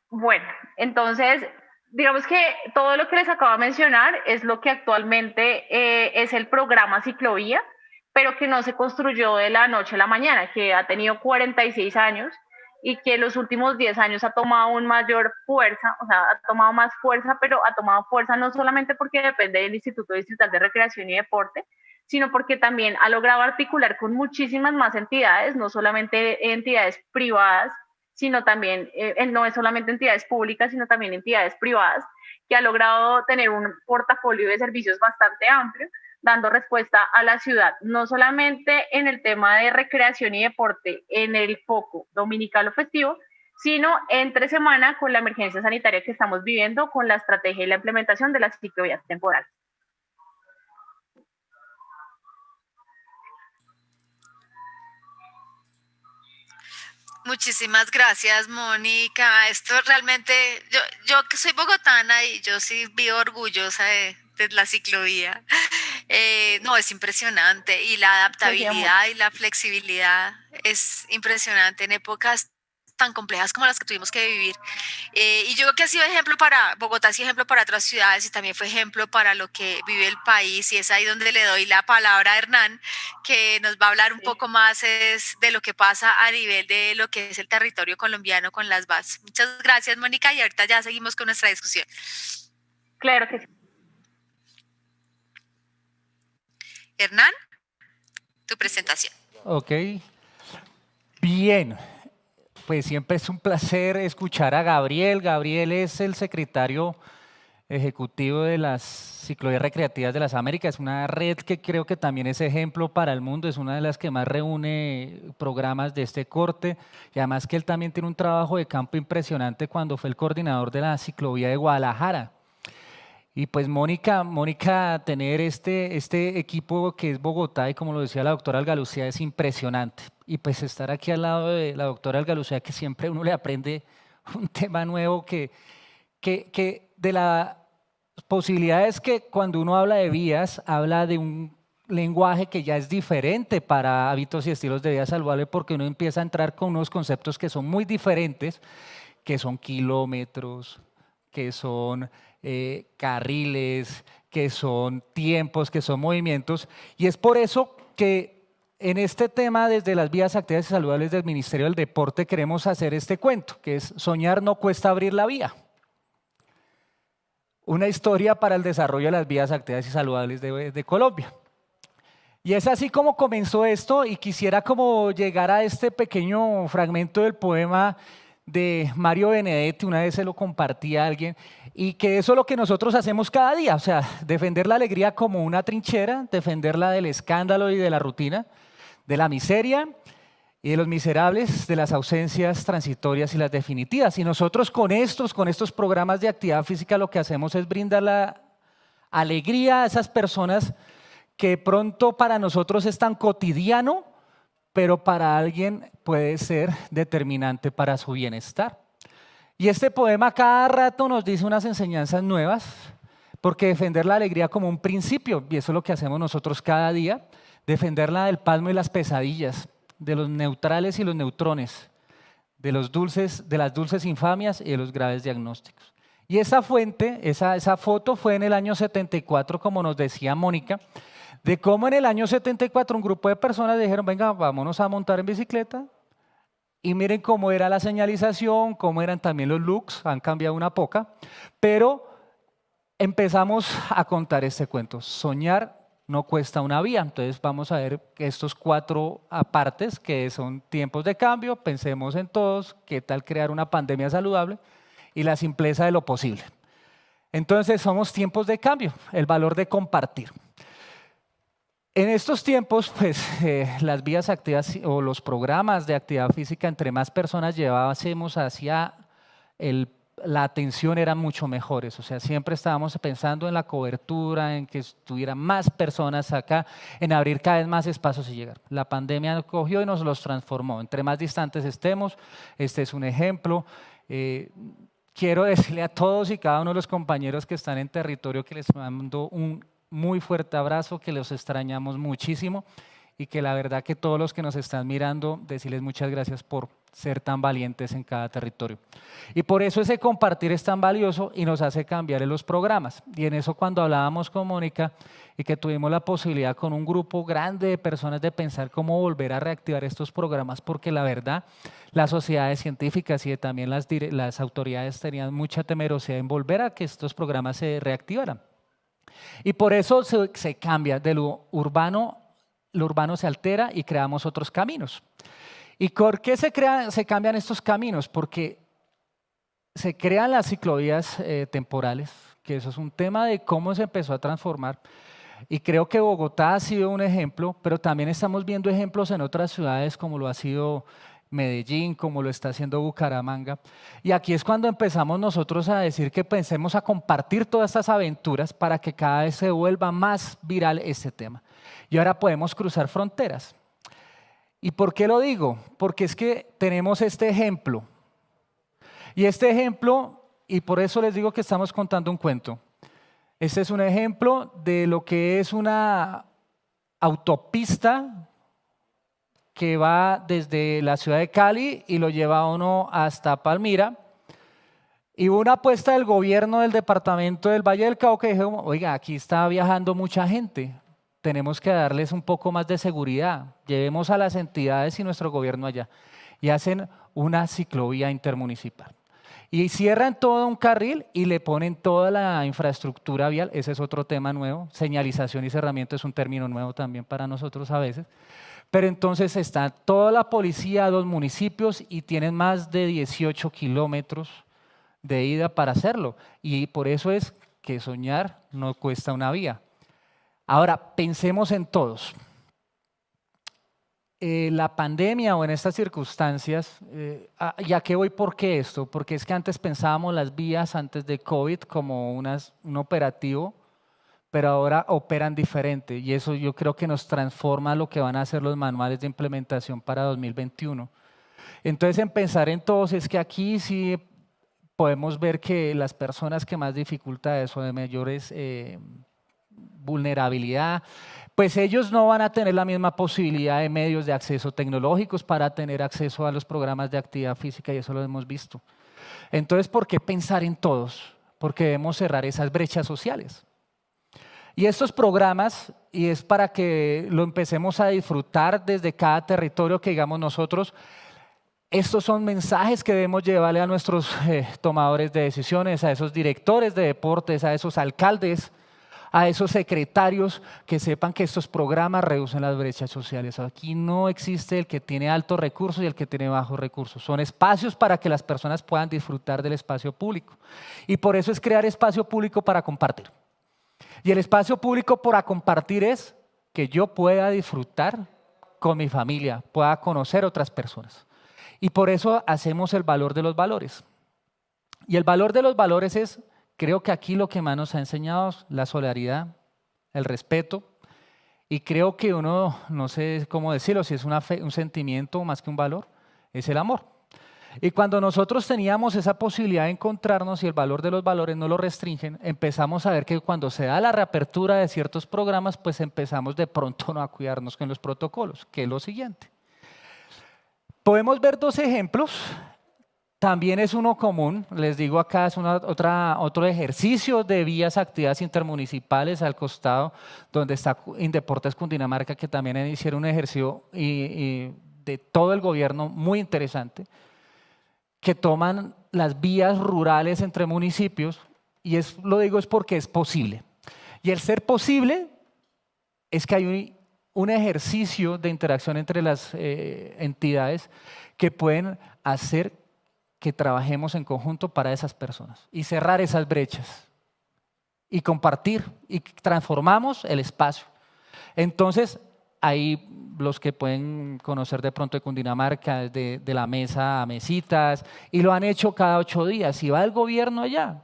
Bueno, entonces, digamos que todo lo que les acabo de mencionar es lo que actualmente es el programa Ciclovía, pero que no se construyó de la noche a la mañana, que ha tenido 46 años y que en los últimos 10 años ha tomado aún mayor fuerza, o sea, ha tomado más fuerza, pero ha tomado fuerza no solamente porque depende del Instituto Distrital de Recreación y Deporte, sino porque también ha logrado articular con muchísimas más entidades, no solamente entidades privadas, sino también, no es solamente entidades públicas, sino también entidades privadas, que ha logrado tener un portafolio de servicios bastante amplio, dando respuesta a la ciudad, no solamente en el tema de recreación y deporte, en el foco dominical o festivo, sino entre semana con la emergencia sanitaria que estamos viviendo, con la estrategia y la implementación de las ciclovías temporales. Muchísimas gracias, Mónica. Esto realmente, yo que soy bogotana y yo sí vivo orgullosa de la ciclovía. No, es impresionante, y la adaptabilidad y la flexibilidad es impresionante en épocas tan complejas como las que tuvimos que vivir. Y yo creo que ha sido ejemplo para Bogotá, ha sido ejemplo para otras ciudades, y también fue ejemplo para lo que vive el país, y es ahí donde le doy la palabra a Hernán, que nos va a hablar un poco más de lo que pasa a nivel de lo que es el territorio colombiano con las BAS. Muchas gracias, Mónica, y ahorita ya seguimos con nuestra discusión. Claro que sí. Hernán, tu presentación. Ok. Bien. Pues siempre es un placer escuchar a Gabriel. Gabriel es el secretario ejecutivo de las Ciclovías Recreativas de las Américas. Es una red que creo que también es ejemplo para el mundo. Es una de las que más reúne programas de este corte. Y además que él también tiene un trabajo de campo impresionante cuando fue el coordinador de la ciclovía de Guadalajara. Y pues Mónica, tener este equipo que es Bogotá, y como lo decía la doctora Algalucía, es impresionante. Y pues estar aquí al lado de la doctora Algalucía, que siempre uno le aprende un tema nuevo, que de las posibilidades que cuando uno habla de vías, habla de un lenguaje que ya es diferente para hábitos y estilos de vida saludable, porque uno empieza a entrar con unos conceptos que son muy diferentes, que son kilómetros, que son carriles, que son tiempos, que son movimientos, y es por eso que en este tema, desde las vías activas y saludables del Ministerio del Deporte, queremos hacer este cuento, que es soñar no cuesta abrir la vía. Una historia para el desarrollo de las vías activas y saludables de Colombia. Y es así como comenzó esto, y quisiera como llegar a este pequeño fragmento del poema de Mario Benedetti. Una vez se lo compartí a alguien, y que eso es lo que nosotros hacemos cada día, o sea, defender la alegría como una trinchera, defenderla del escándalo y de la rutina, de la miseria y de los miserables, de las ausencias transitorias y las definitivas. Y nosotros con estos programas de actividad física lo que hacemos es brindar la alegría a esas personas que pronto para nosotros es tan cotidiano, pero para alguien puede ser determinante para su bienestar. Y este poema cada rato nos dice unas enseñanzas nuevas, porque defender la alegría como un principio, y eso es lo que hacemos nosotros cada día, defenderla del palmo y las pesadillas, de los neutrales y los neutrones, de las dulces infamias y de los graves diagnósticos. Y esa fuente, esa foto fue en el año 74, como nos decía Mónica, de cómo en el año 74 un grupo de personas dijeron, venga, vámonos a montar en bicicleta, y miren cómo era la señalización, cómo eran también los looks, han cambiado una poca, pero empezamos a contar este cuento. Soñar no cuesta una vía. Entonces vamos a ver estos 4 partes que son tiempos de cambio, pensemos en todos, qué tal crear una pandemia saludable y la simpleza de lo posible. Entonces somos tiempos de cambio, el valor de compartir. En estos tiempos, pues las vías activas o los programas de actividad física, entre más personas llevásemos hacia la atención, eran mucho mejores. O sea, siempre estábamos pensando en la cobertura, en que estuvieran más personas acá, en abrir cada vez más espacios y llegar. La pandemia nos cogió y nos los transformó. Entre más distantes estemos, este es un ejemplo. Quiero decirle a todos y cada uno de los compañeros que están en territorio que les mando un muy fuerte abrazo, que los extrañamos muchísimo y que la verdad que todos los que nos están mirando, decirles muchas gracias por ser tan valientes en cada territorio. Y por eso ese compartir es tan valioso y nos hace cambiar en los programas. Y en eso cuando hablábamos con Mónica y que tuvimos la posibilidad con un grupo grande de personas de pensar cómo volver a reactivar estos programas, porque la verdad las sociedades científicas y también las autoridades tenían mucha temerosidad en volver a que estos programas se reactivaran. Y por eso se cambia de lo urbano se altera y creamos otros caminos. ¿Y por qué se cambian estos caminos? Porque se crean las ciclovías temporales, que eso es un tema de cómo se empezó a transformar. Y creo que Bogotá ha sido un ejemplo, pero también estamos viendo ejemplos en otras ciudades como lo ha sido Medellín, como lo está haciendo Bucaramanga. Y aquí es cuando empezamos nosotros a decir que pensemos a compartir todas estas aventuras para que cada vez se vuelva más viral este tema. Y ahora podemos cruzar fronteras. ¿Y por qué lo digo? Porque es que tenemos este ejemplo. Y este ejemplo, y por eso les digo que estamos contando un cuento. Este es un ejemplo de lo que es una autopista que va desde la ciudad de Cali y lo lleva a uno hasta Palmira. Y hubo una apuesta del gobierno del departamento del Valle del Cauca que dijo, oiga, aquí está viajando mucha gente, tenemos que darles un poco más de seguridad, llevemos a las entidades y nuestro gobierno allá. Y hacen una ciclovía intermunicipal. Y cierran todo un carril y le ponen toda la infraestructura vial, ese es otro tema nuevo, señalización y cerramiento es un término nuevo también para nosotros a veces. Pero entonces está toda la policía, 2 municipios y tienen más de 18 kilómetros de ida para hacerlo. Y por eso es que soñar no cuesta una vía. Ahora, pensemos en todos. La pandemia o en estas circunstancias, ¿ya qué voy? ¿Por qué esto? Porque es que antes pensábamos las vías antes de COVID como un operativo, pero ahora operan diferente y eso yo creo que nos transforma lo que van a hacer los manuales de implementación para 2021. Entonces, en pensar en todos es que aquí sí podemos ver que las personas que más dificultades o de mayores vulnerabilidad, pues ellos no van a tener la misma posibilidad de medios de acceso tecnológicos para tener acceso a los programas de actividad física y eso lo hemos visto. Entonces, ¿por qué pensar en todos? Porque debemos cerrar esas brechas sociales. Y estos programas, y es para que lo empecemos a disfrutar desde cada territorio que digamos nosotros, estos son mensajes que debemos llevarle a nuestros tomadores de decisiones, a esos directores de deportes, a esos alcaldes, a esos secretarios que sepan que estos programas reducen las brechas sociales. Aquí no existe el que tiene altos recursos y el que tiene bajos recursos. Son espacios para que las personas puedan disfrutar del espacio público. Y por eso es crear espacio público para compartir. Y el espacio público para compartir es que yo pueda disfrutar con mi familia, pueda conocer otras personas. Y por eso hacemos el valor de los valores. Y el valor de los valores es, creo que aquí lo que más nos ha enseñado es la solidaridad, el respeto. Y creo que uno, no sé cómo decirlo, si es un sentimiento más que un valor, es el amor. Y cuando nosotros teníamos esa posibilidad de encontrarnos y el valor de los valores no lo restringen, empezamos a ver que cuando se da la reapertura de ciertos programas, pues empezamos de pronto no a cuidarnos con los protocolos, que es lo siguiente. Podemos ver dos ejemplos. También es uno común, les digo acá, es otro ejercicio de vías, actividades intermunicipales al costado, donde está Indeportes Cundinamarca, que también hicieron un ejercicio y de todo el gobierno muy interesante, que toman las vías rurales entre municipios, y lo digo es porque es posible. Y el ser posible es que hay un ejercicio de interacción entre las entidades que pueden hacer que trabajemos en conjunto para esas personas y cerrar esas brechas y compartir y transformamos el espacio. Entonces, ahí los que pueden conocer de pronto de Cundinamarca, de la mesa a mesitas, y lo han hecho cada 8 días, y va el gobierno allá.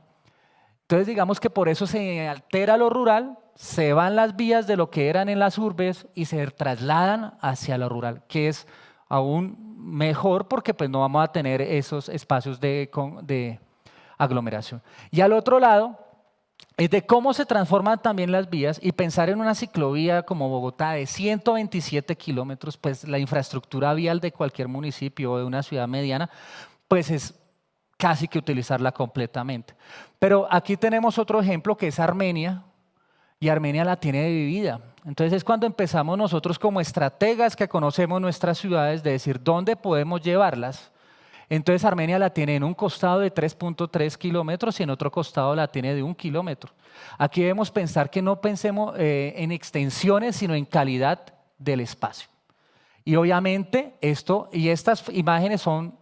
Entonces, digamos que por eso se altera lo rural, se van las vías de lo que eran en las urbes y se trasladan hacia lo rural, que es aún mejor porque pues no vamos a tener esos espacios de aglomeración. Y al otro lado es de cómo se transforman también las vías, y pensar en una ciclovía como Bogotá de 127 kilómetros, pues la infraestructura vial de cualquier municipio o de una ciudad mediana, pues es casi que utilizarla completamente. Pero aquí tenemos otro ejemplo que es Armenia, y Armenia la tiene dividida. Entonces es cuando empezamos nosotros como estrategas que conocemos nuestras ciudades de decir dónde podemos llevarlas. Entonces Armenia la tiene en un costado de 3.3 kilómetros y en otro costado la tiene de 1 kilómetro. Aquí debemos pensar que no pensemos en extensiones, sino en calidad del espacio. Y obviamente estas imágenes son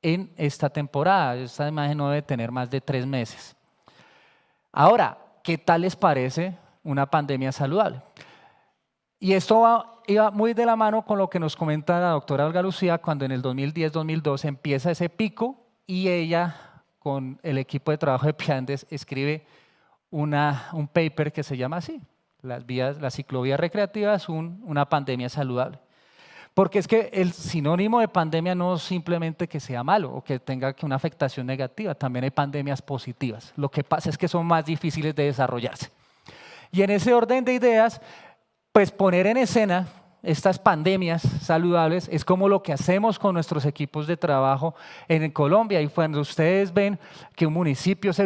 en esta temporada. Esta imagen no debe tener más de 3 meses. Ahora, ¿qué tal les parece una pandemia saludable? Y esto iba muy de la mano con lo que nos comenta la doctora Olga Lucía cuando en el 2010-2012 empieza ese pico y ella con el equipo de trabajo de Piandes escribe un paper que se llama así, las ciclovías recreativas, una pandemia saludable. Porque es que el sinónimo de pandemia no es simplemente que sea malo o que tenga una afectación negativa, también hay pandemias positivas. Lo que pasa es que son más difíciles de desarrollarse. Y en ese orden de ideas, pues poner en escena estas pandemias saludables es como lo que hacemos con nuestros equipos de trabajo en Colombia. Y cuando ustedes ven que un municipio se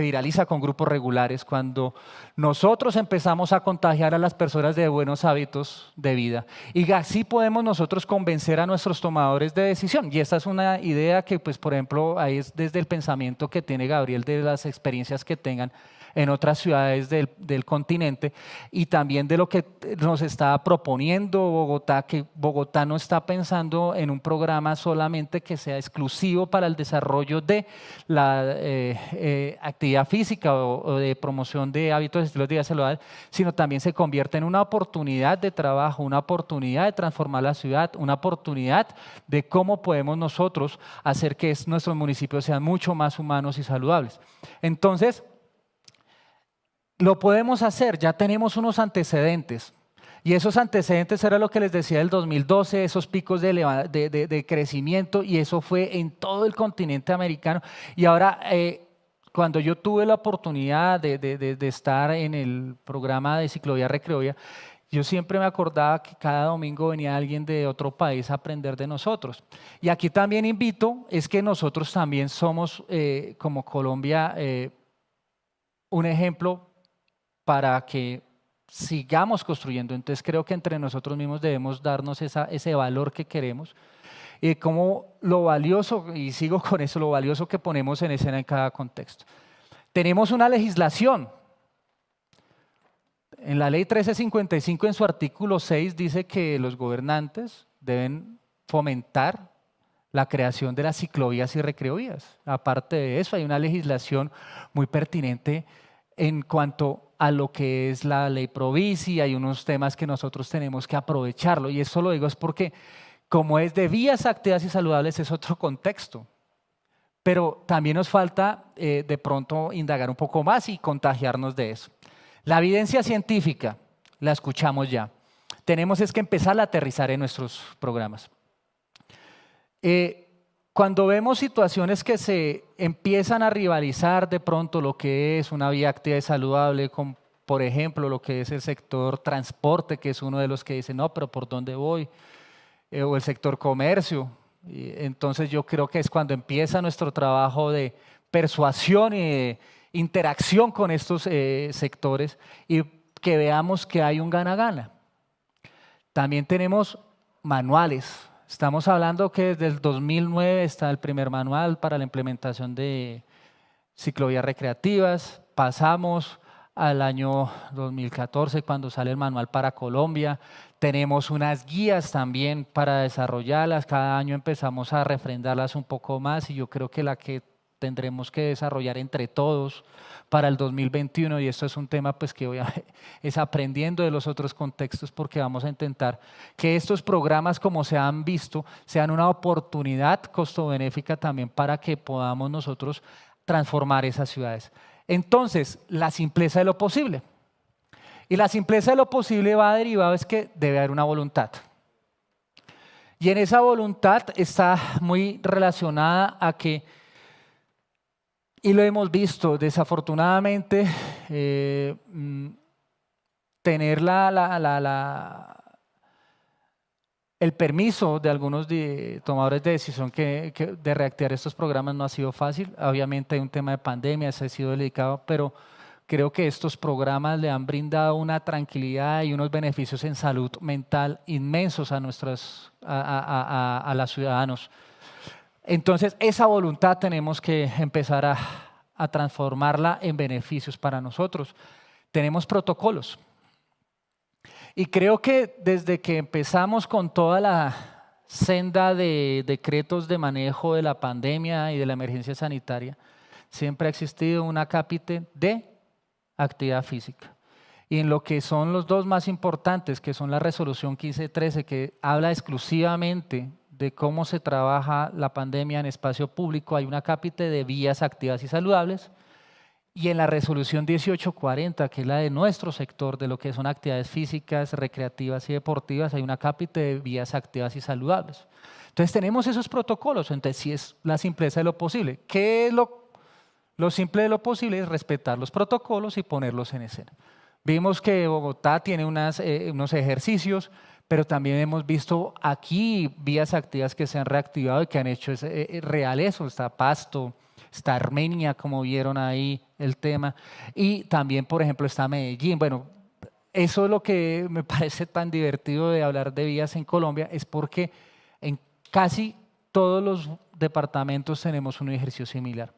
viraliza con grupos regulares, cuando nosotros empezamos a contagiar a las personas de buenos hábitos de vida, y así podemos nosotros convencer a nuestros tomadores de decisión. Y esta es una idea que, pues, por ejemplo, ahí es desde el pensamiento que tiene Gabriel de las experiencias que tengan en otras ciudades del continente, y también de lo que nos está proponiendo Bogotá, que Bogotá no está pensando en un programa solamente que sea exclusivo para el desarrollo de la actividad física o de promoción de hábitos y estilos de vida saludables, sino también se convierte en una oportunidad de trabajo, una oportunidad de transformar la ciudad, una oportunidad de cómo podemos nosotros hacer que nuestros municipios sean mucho más humanos y saludables. Entonces, lo podemos hacer, ya tenemos unos antecedentes, y esos antecedentes era lo que les decía del 2012, esos picos de crecimiento, y eso fue en todo el continente americano. Y ahora, cuando yo tuve la oportunidad de estar en el programa de Ciclovía Recreovía, yo siempre me acordaba que cada domingo venía alguien de otro país a aprender de nosotros. Y aquí también invito, es que nosotros también somos, como Colombia, un ejemplo para que sigamos construyendo. Entonces creo que entre nosotros mismos debemos darnos ese valor que queremos, y como lo valioso, y sigo con eso, lo valioso que ponemos en escena en cada contexto. Tenemos una legislación. En la ley 1355, en su artículo 6, dice que los gobernantes deben fomentar la creación de las ciclovías y recreovías. Aparte de eso, hay una legislación muy pertinente en cuanto a lo que es la ley Provici. Hay unos temas que nosotros tenemos que aprovecharlo, y eso lo digo es porque como es de vías activas y saludables es otro contexto, pero también nos falta de pronto indagar un poco más y contagiarnos de eso. La evidencia científica la escuchamos ya, tenemos es que empezar a aterrizar en nuestros programas. cuando vemos situaciones que se empiezan a rivalizar de pronto lo que es una vía activa y saludable con, por ejemplo, lo que es el sector transporte, que es uno de los que dice, no, pero ¿por dónde voy? O el sector comercio. Y entonces yo creo que es cuando empieza nuestro trabajo de persuasión y de interacción con estos sectores y que veamos que hay un gana-gana. También tenemos manuales. Estamos hablando que desde el 2009 está el primer manual para la implementación de ciclovías recreativas. Pasamos al año 2014 cuando sale el manual para Colombia. Tenemos unas guías también para desarrollarlas. Cada año empezamos a refrendarlas un poco más y yo creo que la que tendremos que desarrollar entre todos para el 2021, y esto es un tema pues que es aprendiendo de los otros contextos, porque vamos a intentar que estos programas, como se han visto, sean una oportunidad costo-benéfica también para que podamos nosotros transformar esas ciudades. Entonces, la simpleza de lo posible. Y la simpleza de lo posible va derivado es que debe haber una voluntad. Y en esa voluntad está muy relacionada a que, y lo hemos visto desafortunadamente, tener el permiso de algunos tomadores de decisión de reactivar estos programas no ha sido fácil. Obviamente hay un tema de pandemia, se ha sido delicado, pero creo que estos programas le han brindado una tranquilidad y unos beneficios en salud mental inmensos a los ciudadanos. Entonces, esa voluntad tenemos que empezar a transformarla en beneficios para nosotros. Tenemos protocolos. Y creo que desde que empezamos con toda la senda de decretos de manejo de la pandemia y de la emergencia sanitaria, siempre ha existido un acápite de actividad física. Y en lo que son los dos más importantes, que son la resolución 1513, que habla exclusivamente de cómo se trabaja la pandemia en espacio público, hay un acápite de vías activas y saludables, y en la resolución 1840, que es la de nuestro sector, de lo que son actividades físicas, recreativas y deportivas, hay un acápite de vías activas y saludables. Entonces tenemos esos protocolos, entonces sí es la simpleza de lo posible. ¿Qué es lo simple de lo posible? Es respetar los protocolos y ponerlos en escena. Vimos que Bogotá tiene unos ejercicios, pero también hemos visto aquí vías activas que se han reactivado y que han hecho real eso. Está Pasto, está Armenia, como vieron ahí el tema, y también, por ejemplo, está Medellín. Bueno, eso es lo que me parece tan divertido de hablar de vías en Colombia, es porque en casi todos los departamentos tenemos un ejercicio similar.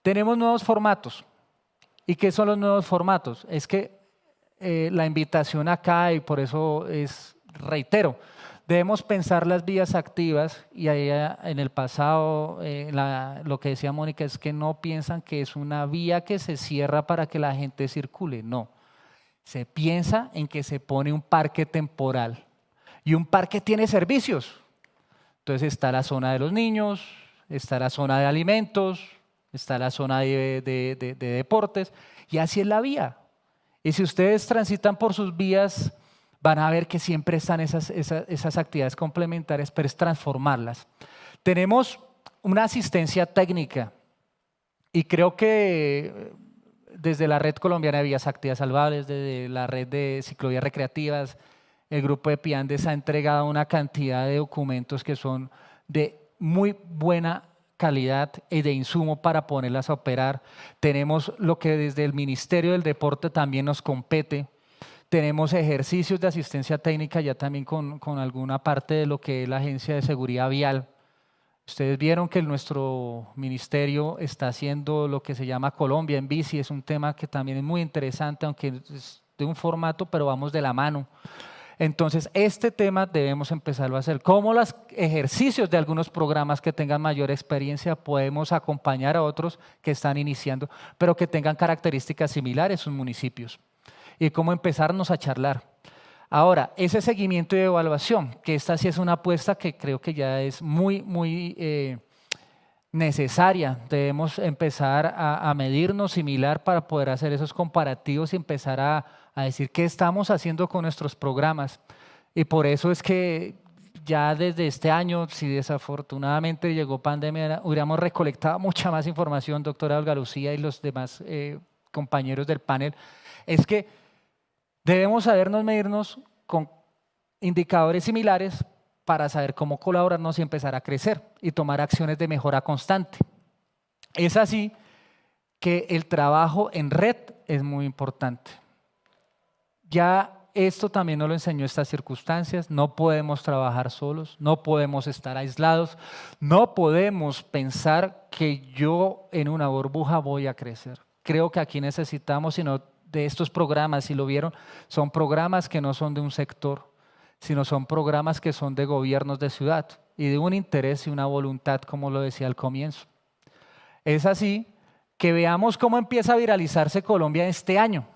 Tenemos nuevos formatos. ¿Y qué son los nuevos formatos? Es que la invitación acá, y por eso reitero, debemos pensar las vías activas, y ahí en el pasado lo que decía Mónica es que no piensan que es una vía que se cierra para que la gente circule, no. Se piensa en que se pone un parque temporal y un parque tiene servicios. Entonces está la zona de los niños, está la zona de alimentos, está la zona de deportes, y así es la vía. Y si ustedes transitan por sus vías, van a ver que siempre están esas actividades complementarias, pero es transformarlas. Tenemos una asistencia técnica, y creo que desde la Red Colombiana de Vías Activas Saludables, desde la red de ciclovías recreativas, el grupo de Piandes ha entregado una cantidad de documentos que son de muy buena calidad y de insumo para ponerlas a operar. Tenemos lo que desde el Ministerio del Deporte también nos compete. Tenemos ejercicios de asistencia técnica ya también con alguna parte de lo que es la Agencia de Seguridad Vial. Ustedes vieron que nuestro ministerio está haciendo lo que se llama Colombia en Bici. Es un tema que también es muy interesante, aunque es de un formato, pero vamos de la mano. Entonces, este tema debemos empezarlo a hacer. ¿Cómo los ejercicios de algunos programas que tengan mayor experiencia podemos acompañar a otros que están iniciando, pero que tengan características similares en sus municipios? Y cómo empezarnos a charlar. Ahora, ese seguimiento y evaluación, que esta sí es una apuesta que creo que ya es muy necesaria. Debemos empezar a medirnos similar para poder hacer esos comparativos y empezar a decir qué estamos haciendo con nuestros programas. Y por eso es que ya desde este año, si desafortunadamente llegó pandemia, hubiéramos recolectado mucha más información, doctora Olga Lucía y los demás compañeros del panel, es que debemos sabernos medirnos con indicadores similares para saber cómo colaborarnos y empezar a crecer y tomar acciones de mejora constante. Es así que el trabajo en red es muy importante. Ya esto también nos lo enseñó estas circunstancias, no podemos trabajar solos, no podemos estar aislados, no podemos pensar que yo en una burbuja voy a crecer. Creo que aquí necesitamos, sino de estos programas, si lo vieron, son programas que no son de un sector, sino son programas que son de gobiernos de ciudad y de un interés y una voluntad, como lo decía al comienzo. Es así que veamos cómo empieza a viralizarse Colombia este año.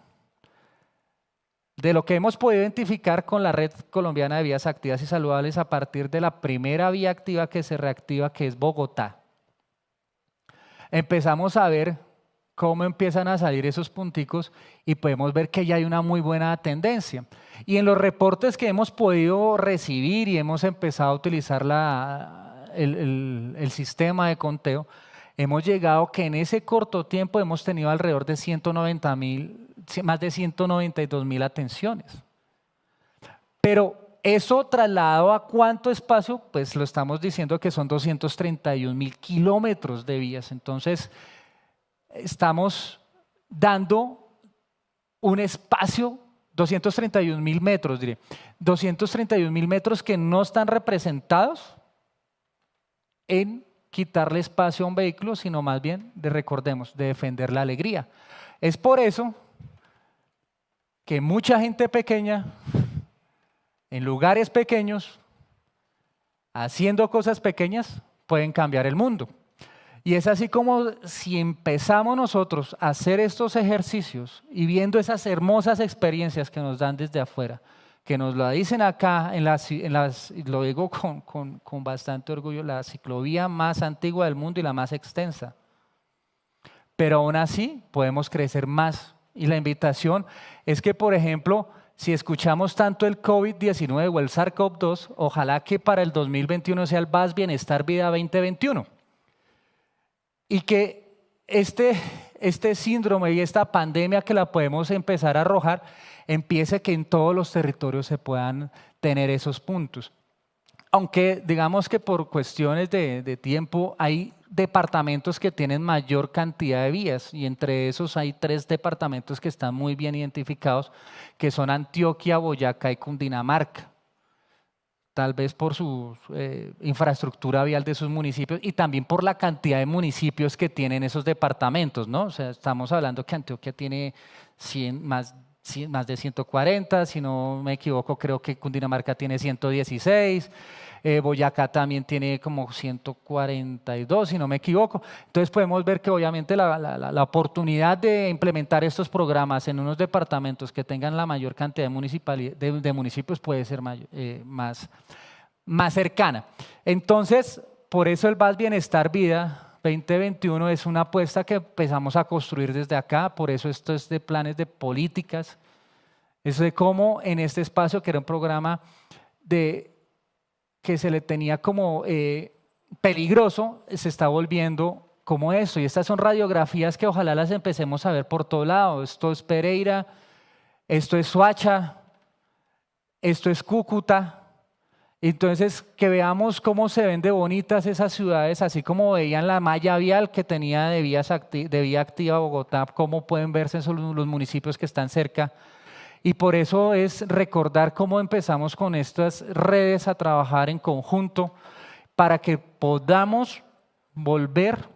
De lo que hemos podido identificar con la Red Colombiana de Vías Activas y Saludables a partir de la primera vía activa que se reactiva, que es Bogotá. Empezamos a ver cómo empiezan a salir esos punticos y podemos ver que ya hay una muy buena tendencia. Y en los reportes que hemos podido recibir y hemos empezado a utilizar el sistema de conteo, hemos llegado que en ese corto tiempo hemos tenido alrededor de más de 192.000 atenciones. Pero eso trasladado a cuánto espacio, pues lo estamos diciendo que son 231.000 kilómetros de vías. Entonces, estamos dando un espacio, 231.000 metros, diré, 231.000 metros que no están representados en quitarle espacio a un vehículo, sino más bien, recordemos, de defender la alegría. Es por eso que mucha gente pequeña, en lugares pequeños, haciendo cosas pequeñas, pueden cambiar el mundo. Y es así como si empezamos nosotros a hacer estos ejercicios y viendo esas hermosas experiencias que nos dan desde afuera, que nos lo dicen acá, lo digo con bastante orgullo, la ciclovía más antigua del mundo y la más extensa. Pero aún así podemos crecer más. Y la invitación es que, por ejemplo, si escuchamos tanto el COVID-19 o el SARS-CoV-2, ojalá que para el 2021 sea el VAS Bienestar Vida 2021. Y que este síndrome y esta pandemia que la podemos empezar a arrojar, empiece que en todos los territorios se puedan tener esos puntos. Aunque digamos que por cuestiones de tiempo hay departamentos que tienen mayor cantidad de vías y entre esos hay 3 departamentos que están muy bien identificados, que son Antioquia, Boyacá y Cundinamarca. Tal vez por su infraestructura vial de sus municipios y también por la cantidad de municipios que tienen esos departamentos, ¿no? O sea, estamos hablando que Antioquia tiene más de 140, si no me equivoco, creo que Cundinamarca tiene 116, Boyacá también tiene como 142, si no me equivoco. Entonces podemos ver que obviamente la oportunidad de implementar estos programas en unos departamentos que tengan la mayor cantidad de municipios puede ser más cercana. Entonces, por eso el VAS Bienestar Vida 2021 es una apuesta que empezamos a construir desde acá, por eso esto es de planes de políticas, es de cómo en este espacio, que era un programa que se le tenía como peligroso, se está volviendo como esto. Y estas son radiografías que ojalá las empecemos a ver por todo lado. Esto es Pereira, esto es Soacha, esto es Cúcuta. Entonces, que veamos cómo se ven de bonitas esas ciudades, así como veían la malla vial que tenía de vía activa Bogotá, cómo pueden verse los municipios que están cerca. Y por eso es recordar cómo empezamos con estas redes a trabajar en conjunto para que podamos volver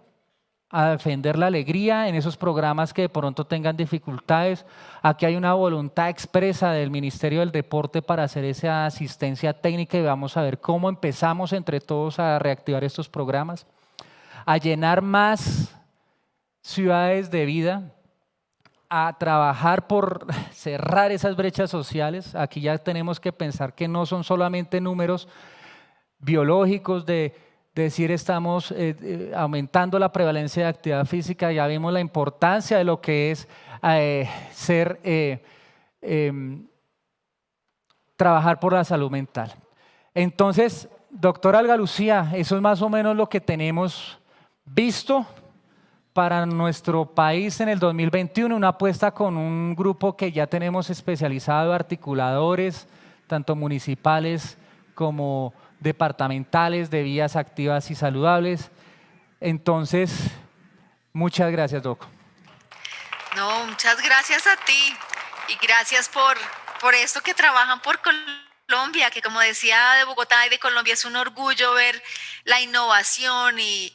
a defender la alegría en esos programas que de pronto tengan dificultades. Aquí hay una voluntad expresa del Ministerio del Deporte para hacer esa asistencia técnica y vamos a ver cómo empezamos entre todos a reactivar estos programas, a llenar más ciudades de vida, a trabajar por cerrar esas brechas sociales. Aquí ya tenemos que pensar que no son solamente números biológicos de decir estamos aumentando la prevalencia de actividad física, ya vimos la importancia de lo que es trabajar por la salud mental. Entonces, doctora Olga Lucía, eso es más o menos lo que tenemos visto para nuestro país en el 2021, una apuesta con un grupo que ya tenemos especializado, articuladores, tanto municipales como departamentales de vías activas y saludables. Entonces, muchas gracias, Doc. No, muchas gracias a ti y gracias por esto que trabajan por Colombia, que como decía de Bogotá y de Colombia es un orgullo ver la innovación y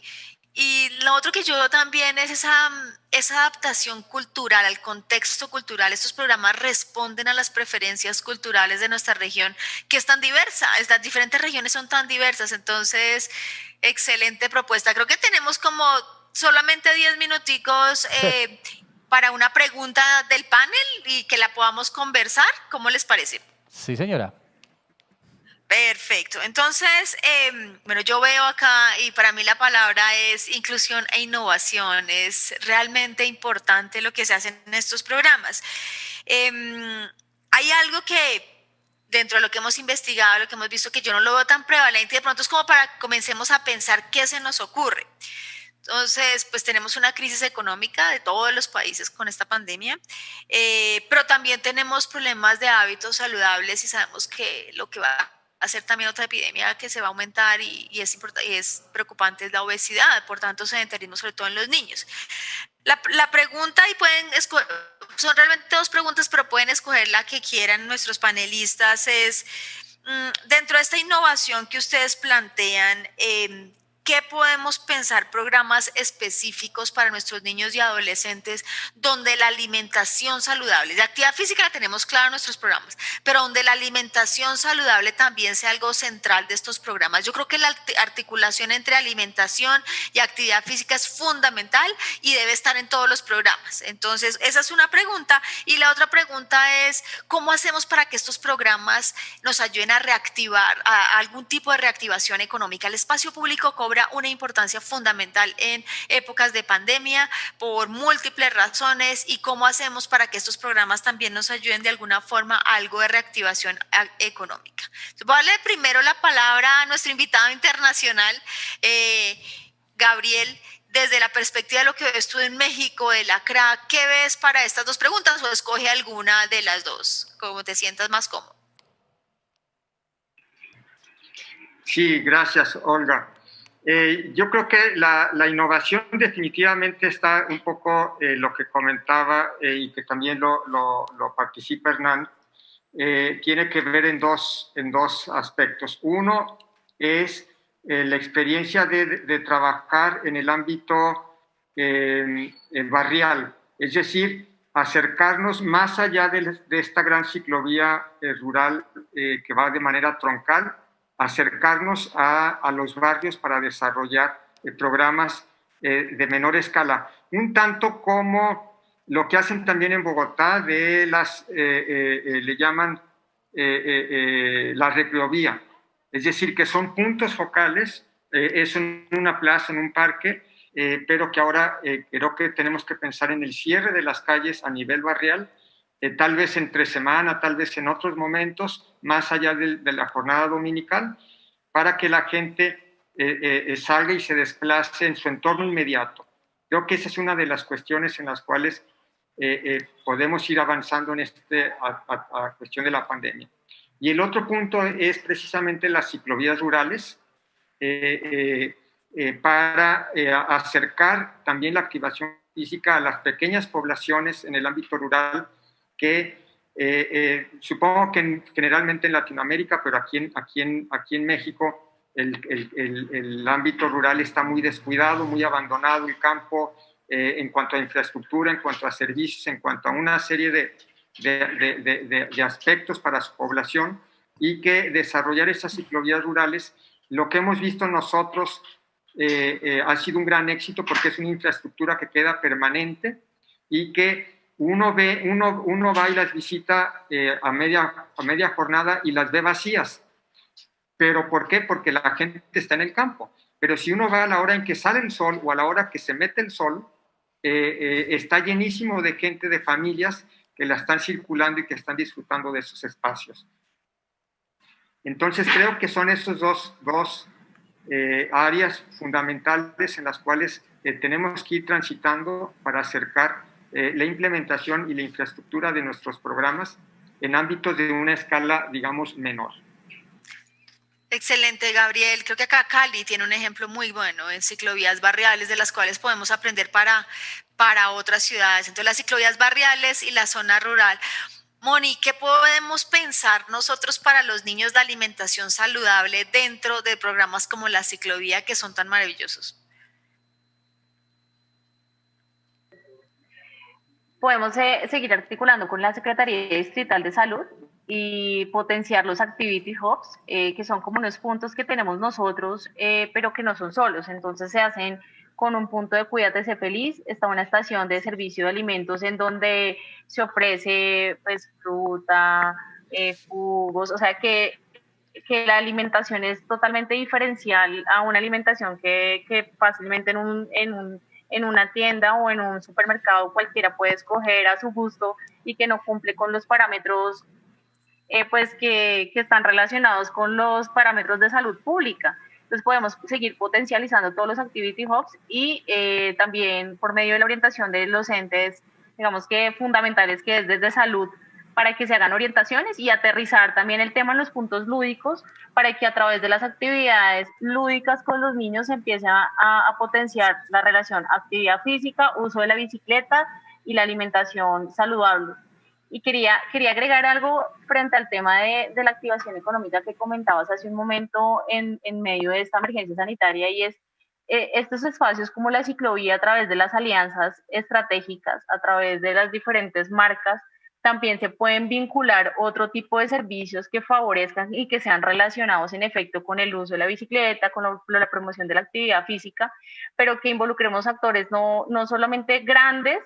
lo otro que yo veo también es esa adaptación cultural, al contexto cultural. Estos programas responden a las preferencias culturales de nuestra región, que es tan diversa. Las diferentes regiones son tan diversas. Entonces, excelente propuesta. Creo que tenemos como solamente 10 minuticos para una pregunta del panel y que la podamos conversar. ¿Cómo les parece? Sí, señora. Perfecto. Entonces, bueno, yo veo acá y para mí la palabra es inclusión e innovación. Es realmente importante lo que se hace en estos programas. Hay algo que dentro de lo que hemos investigado, lo que hemos visto, que yo no lo veo tan prevalente, de pronto es como para que comencemos a pensar qué se nos ocurre. Entonces, pues tenemos una crisis económica de todos los países con esta pandemia, pero también tenemos problemas de hábitos saludables y sabemos que lo que va a hacer también otra epidemia que se va a aumentar y es preocupante es la obesidad, por tanto sedentarismo sobre todo en los niños. La pregunta, y son realmente dos preguntas, pero pueden escoger la que quieran nuestros panelistas, es dentro de esta innovación que ustedes plantean, ¿qué podemos pensar programas específicos para nuestros niños y adolescentes donde la alimentación saludable, de actividad física la tenemos clara en nuestros programas, pero donde la alimentación saludable también sea algo central de estos programas? Yo creo que la articulación entre alimentación y actividad física es fundamental y debe estar en todos los programas. Entonces, esa es una pregunta. Y la otra pregunta es, ¿cómo hacemos para que estos programas nos ayuden a reactivar, a algún tipo de reactivación económica? El espacio público cobra una importancia fundamental en épocas de pandemia por múltiples razones, y cómo hacemos para que estos programas también nos ayuden de alguna forma a algo de reactivación económica. Entonces, voy a darle primero la palabra a nuestro invitado internacional, Gabriel. Desde la perspectiva de lo que ves tú en México, de la CRA, ¿qué ves para estas dos preguntas o escoge alguna de las dos, como te sientas más cómodo? Sí, gracias, Olga. Yo creo que la innovación definitivamente está un poco lo que comentaba y que también lo participa Hernán, tiene que ver en dos aspectos. Uno es la experiencia de trabajar en el ámbito barrial, es decir, acercarnos más allá de esta gran ciclovía rural que va de manera troncal, acercarnos a los barrios para desarrollar programas de menor escala. Un tanto como lo que hacen también en Bogotá de le llaman la recreovía. Es decir, que son puntos focales, es en una plaza, en un parque, pero que ahora creo que tenemos que pensar en el cierre de las calles a nivel barrial, tal vez entre semana, tal vez en otros momentos, más allá de la jornada dominical, para que la gente salga y se desplace en su entorno inmediato. Creo que esa es una de las cuestiones en las cuales podemos ir avanzando en a cuestión de la pandemia. Y el otro punto es precisamente las ciclovías rurales, para acercar también la activación física a las pequeñas poblaciones en el ámbito rural que supongo que generalmente en Latinoamérica, pero aquí en México el ámbito rural está muy descuidado, muy abandonado, el campo en cuanto a infraestructura, en cuanto a servicios, en cuanto a una serie de aspectos para su población, y que desarrollar esas ciclovías rurales, lo que hemos visto nosotros ha sido un gran éxito porque es una infraestructura que queda permanente y que uno va y las visita a media jornada y las ve vacías. ¿Pero por qué? Porque la gente está en el campo. Pero si uno va a la hora en que sale el sol o a la hora que se mete el sol, está llenísimo de gente, de familias que la están circulando y que están disfrutando de esos espacios. Entonces creo que son esos dos áreas fundamentales en las cuales tenemos que ir transitando para acercar la implementación y la infraestructura de nuestros programas en ámbitos de una escala, digamos, menor. Excelente, Gabriel. Creo que acá Cali tiene un ejemplo muy bueno en ciclovías barriales de las cuales podemos aprender para otras ciudades. Entonces, las ciclovías barriales y la zona rural. Moni, ¿qué podemos pensar nosotros para los niños de alimentación saludable dentro de programas como la ciclovía que son tan maravillosos? Podemos seguir articulando con la Secretaría Distrital de Salud y potenciar los activity hubs, que son como unos puntos que tenemos nosotros, pero que no son solos. Entonces se hacen con un punto de Cuídate, sé feliz, está una estación de servicio de alimentos en donde se ofrece pues fruta, jugos, o sea que la alimentación es totalmente diferencial a una alimentación que fácilmente en una tienda o en un supermercado cualquiera puede escoger a su gusto y que no cumple con los parámetros pues que están relacionados con los parámetros de salud pública. Entonces podemos seguir potencializando todos los activity hubs y también por medio de la orientación de los entes, digamos que fundamentales que es desde salud, para que se hagan orientaciones y aterrizar también el tema en los puntos lúdicos para que a través de las actividades lúdicas con los niños se empiece a potenciar la relación actividad física, uso de la bicicleta y la alimentación saludable. Y quería agregar algo frente al tema de la activación económica que comentabas hace un momento en medio de esta emergencia sanitaria y es estos espacios como la ciclovía a través de las alianzas estratégicas, a través de las diferentes marcas, también se pueden vincular otro tipo de servicios que favorezcan y que sean relacionados en efecto con el uso de la bicicleta, con la promoción de la actividad física, pero que involucremos actores no solamente grandes,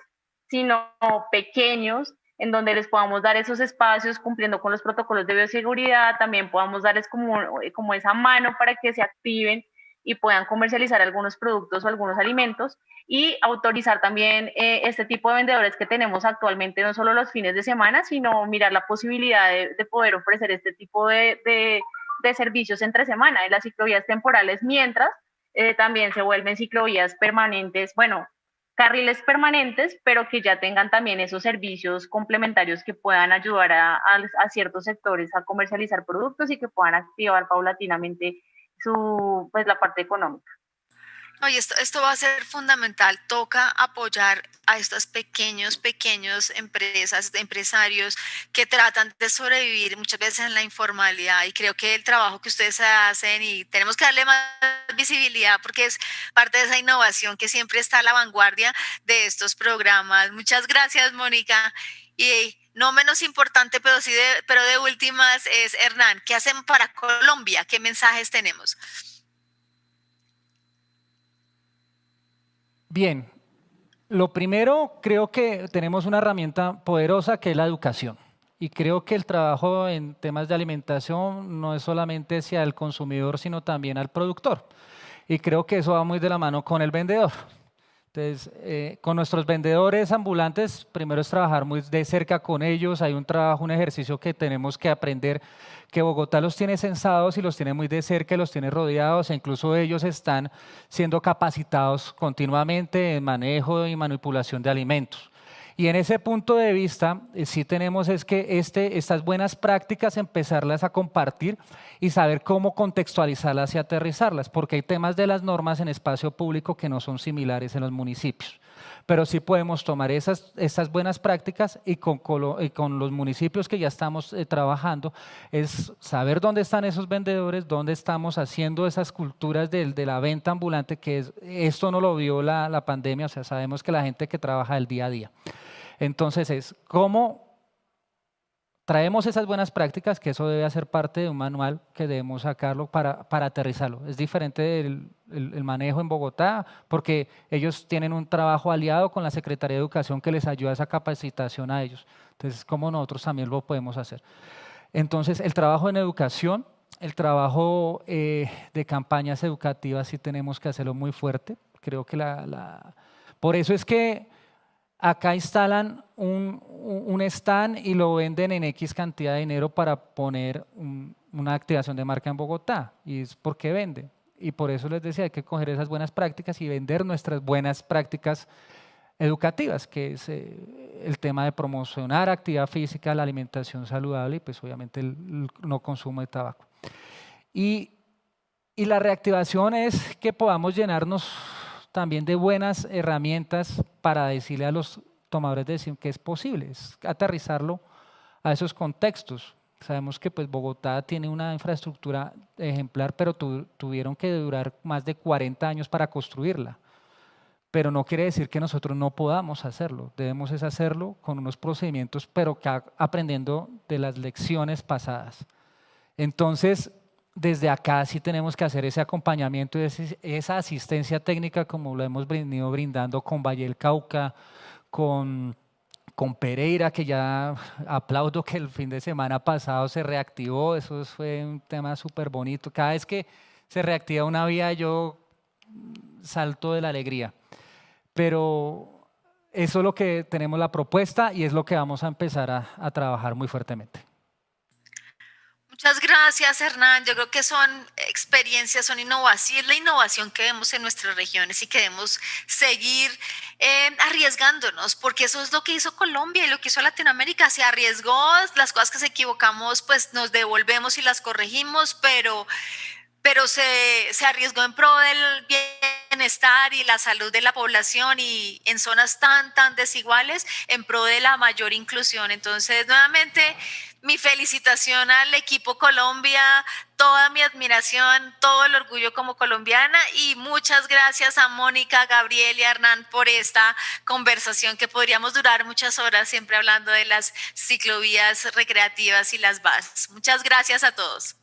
sino pequeños, en donde les podamos dar esos espacios cumpliendo con los protocolos de bioseguridad, también podamos darles como esa mano para que se activen y puedan comercializar algunos productos o algunos alimentos y autorizar también este tipo de vendedores que tenemos actualmente, no solo los fines de semana, sino mirar la posibilidad de poder ofrecer este tipo de servicios entre semana, en las ciclovías temporales, mientras también se vuelven ciclovías permanentes, bueno, carriles permanentes, pero que ya tengan también esos servicios complementarios que puedan ayudar a ciertos sectores a comercializar productos y que puedan activar paulatinamente pues, la parte económica. Oye, esto va a ser fundamental. Toca apoyar a estos pequeños empresarios que tratan de sobrevivir muchas veces en la informalidad. Y creo que el trabajo que ustedes hacen y tenemos que darle más visibilidad porque es parte de esa innovación que siempre está a la vanguardia de estos programas. Muchas gracias, Mónica. Y no menos importante, pero de últimas es Hernán. ¿Qué hacen para Colombia? ¿Qué mensajes tenemos? Bien, lo primero, creo que tenemos una herramienta poderosa que es la educación. Y creo que el trabajo en temas de alimentación no es solamente hacia el consumidor, sino también al productor. Y creo que eso va muy de la mano con el vendedor. Entonces, con nuestros vendedores ambulantes, primero es trabajar muy de cerca con ellos. Hay un trabajo, un ejercicio que tenemos que aprender, que Bogotá los tiene censados y los tiene muy de cerca, y los tiene rodeados, e incluso ellos están siendo capacitados continuamente en manejo y manipulación de alimentos. Y en ese punto de vista, sí tenemos es que estas buenas prácticas empezarlas a compartir y saber cómo contextualizarlas y aterrizarlas, porque hay temas de las normas en espacio público que no son similares en los municipios. Pero sí podemos tomar estas buenas prácticas y con los municipios que ya estamos trabajando, es saber dónde están esos vendedores, dónde estamos haciendo esas culturas de la venta ambulante, que esto no lo vio la pandemia, o sea, sabemos que la gente que trabaja el día a día. Entonces es cómo traemos esas buenas prácticas, que eso debe hacer parte de un manual que debemos sacarlo para aterrizarlo. Es diferente el manejo en Bogotá porque ellos tienen un trabajo aliado con la Secretaría de Educación que les ayuda a esa capacitación a ellos. Entonces, ¿cómo nosotros también lo podemos hacer? Entonces, el trabajo en educación, el trabajo de campañas educativas sí tenemos que hacerlo muy fuerte. Creo que por eso es que acá instalan un stand y lo venden en X cantidad de dinero para poner una activación de marca en Bogotá y es porque vende. Y por eso les decía, hay que coger esas buenas prácticas y vender nuestras buenas prácticas educativas, que es el tema de promocionar actividad física, la alimentación saludable y pues obviamente el no consumo de tabaco. Y la reactivación es que podamos llenarnos también de buenas herramientas para decirle a los tomadores de decisión que es posible, es aterrizarlo a esos contextos. Sabemos que pues, Bogotá tiene una infraestructura ejemplar, pero tuvieron que durar más de 40 años para construirla. Pero no quiere decir que nosotros no podamos hacerlo. Debemos es hacerlo con unos procedimientos, pero aprendiendo de las lecciones pasadas. Entonces, desde acá sí tenemos que hacer ese acompañamiento y esa asistencia técnica como lo hemos venido brindando con Valle del Cauca, con Pereira, que ya aplaudo que el fin de semana pasado se reactivó, eso fue un tema súper bonito. Cada vez que se reactiva una vía yo salto de la alegría. Pero eso es lo que tenemos la propuesta y es lo que vamos a empezar a trabajar muy fuertemente. Muchas gracias, Hernán. Yo creo que son experiencias, son innovación, es la innovación que vemos en nuestras regiones y queremos seguir arriesgándonos, porque eso es lo que hizo Colombia y lo que hizo Latinoamérica. Se arriesgó, las cosas que se equivocamos, pues nos devolvemos y las corregimos, pero se arriesgó en pro del bienestar y la salud de la población y en zonas tan desiguales en pro de la mayor inclusión. Entonces, nuevamente, mi felicitación al equipo Colombia, toda mi admiración, todo el orgullo como colombiana y muchas gracias a Mónica, Gabriel y Hernán por esta conversación que podríamos durar muchas horas siempre hablando de las ciclovías recreativas y las VAS. Muchas gracias a todos.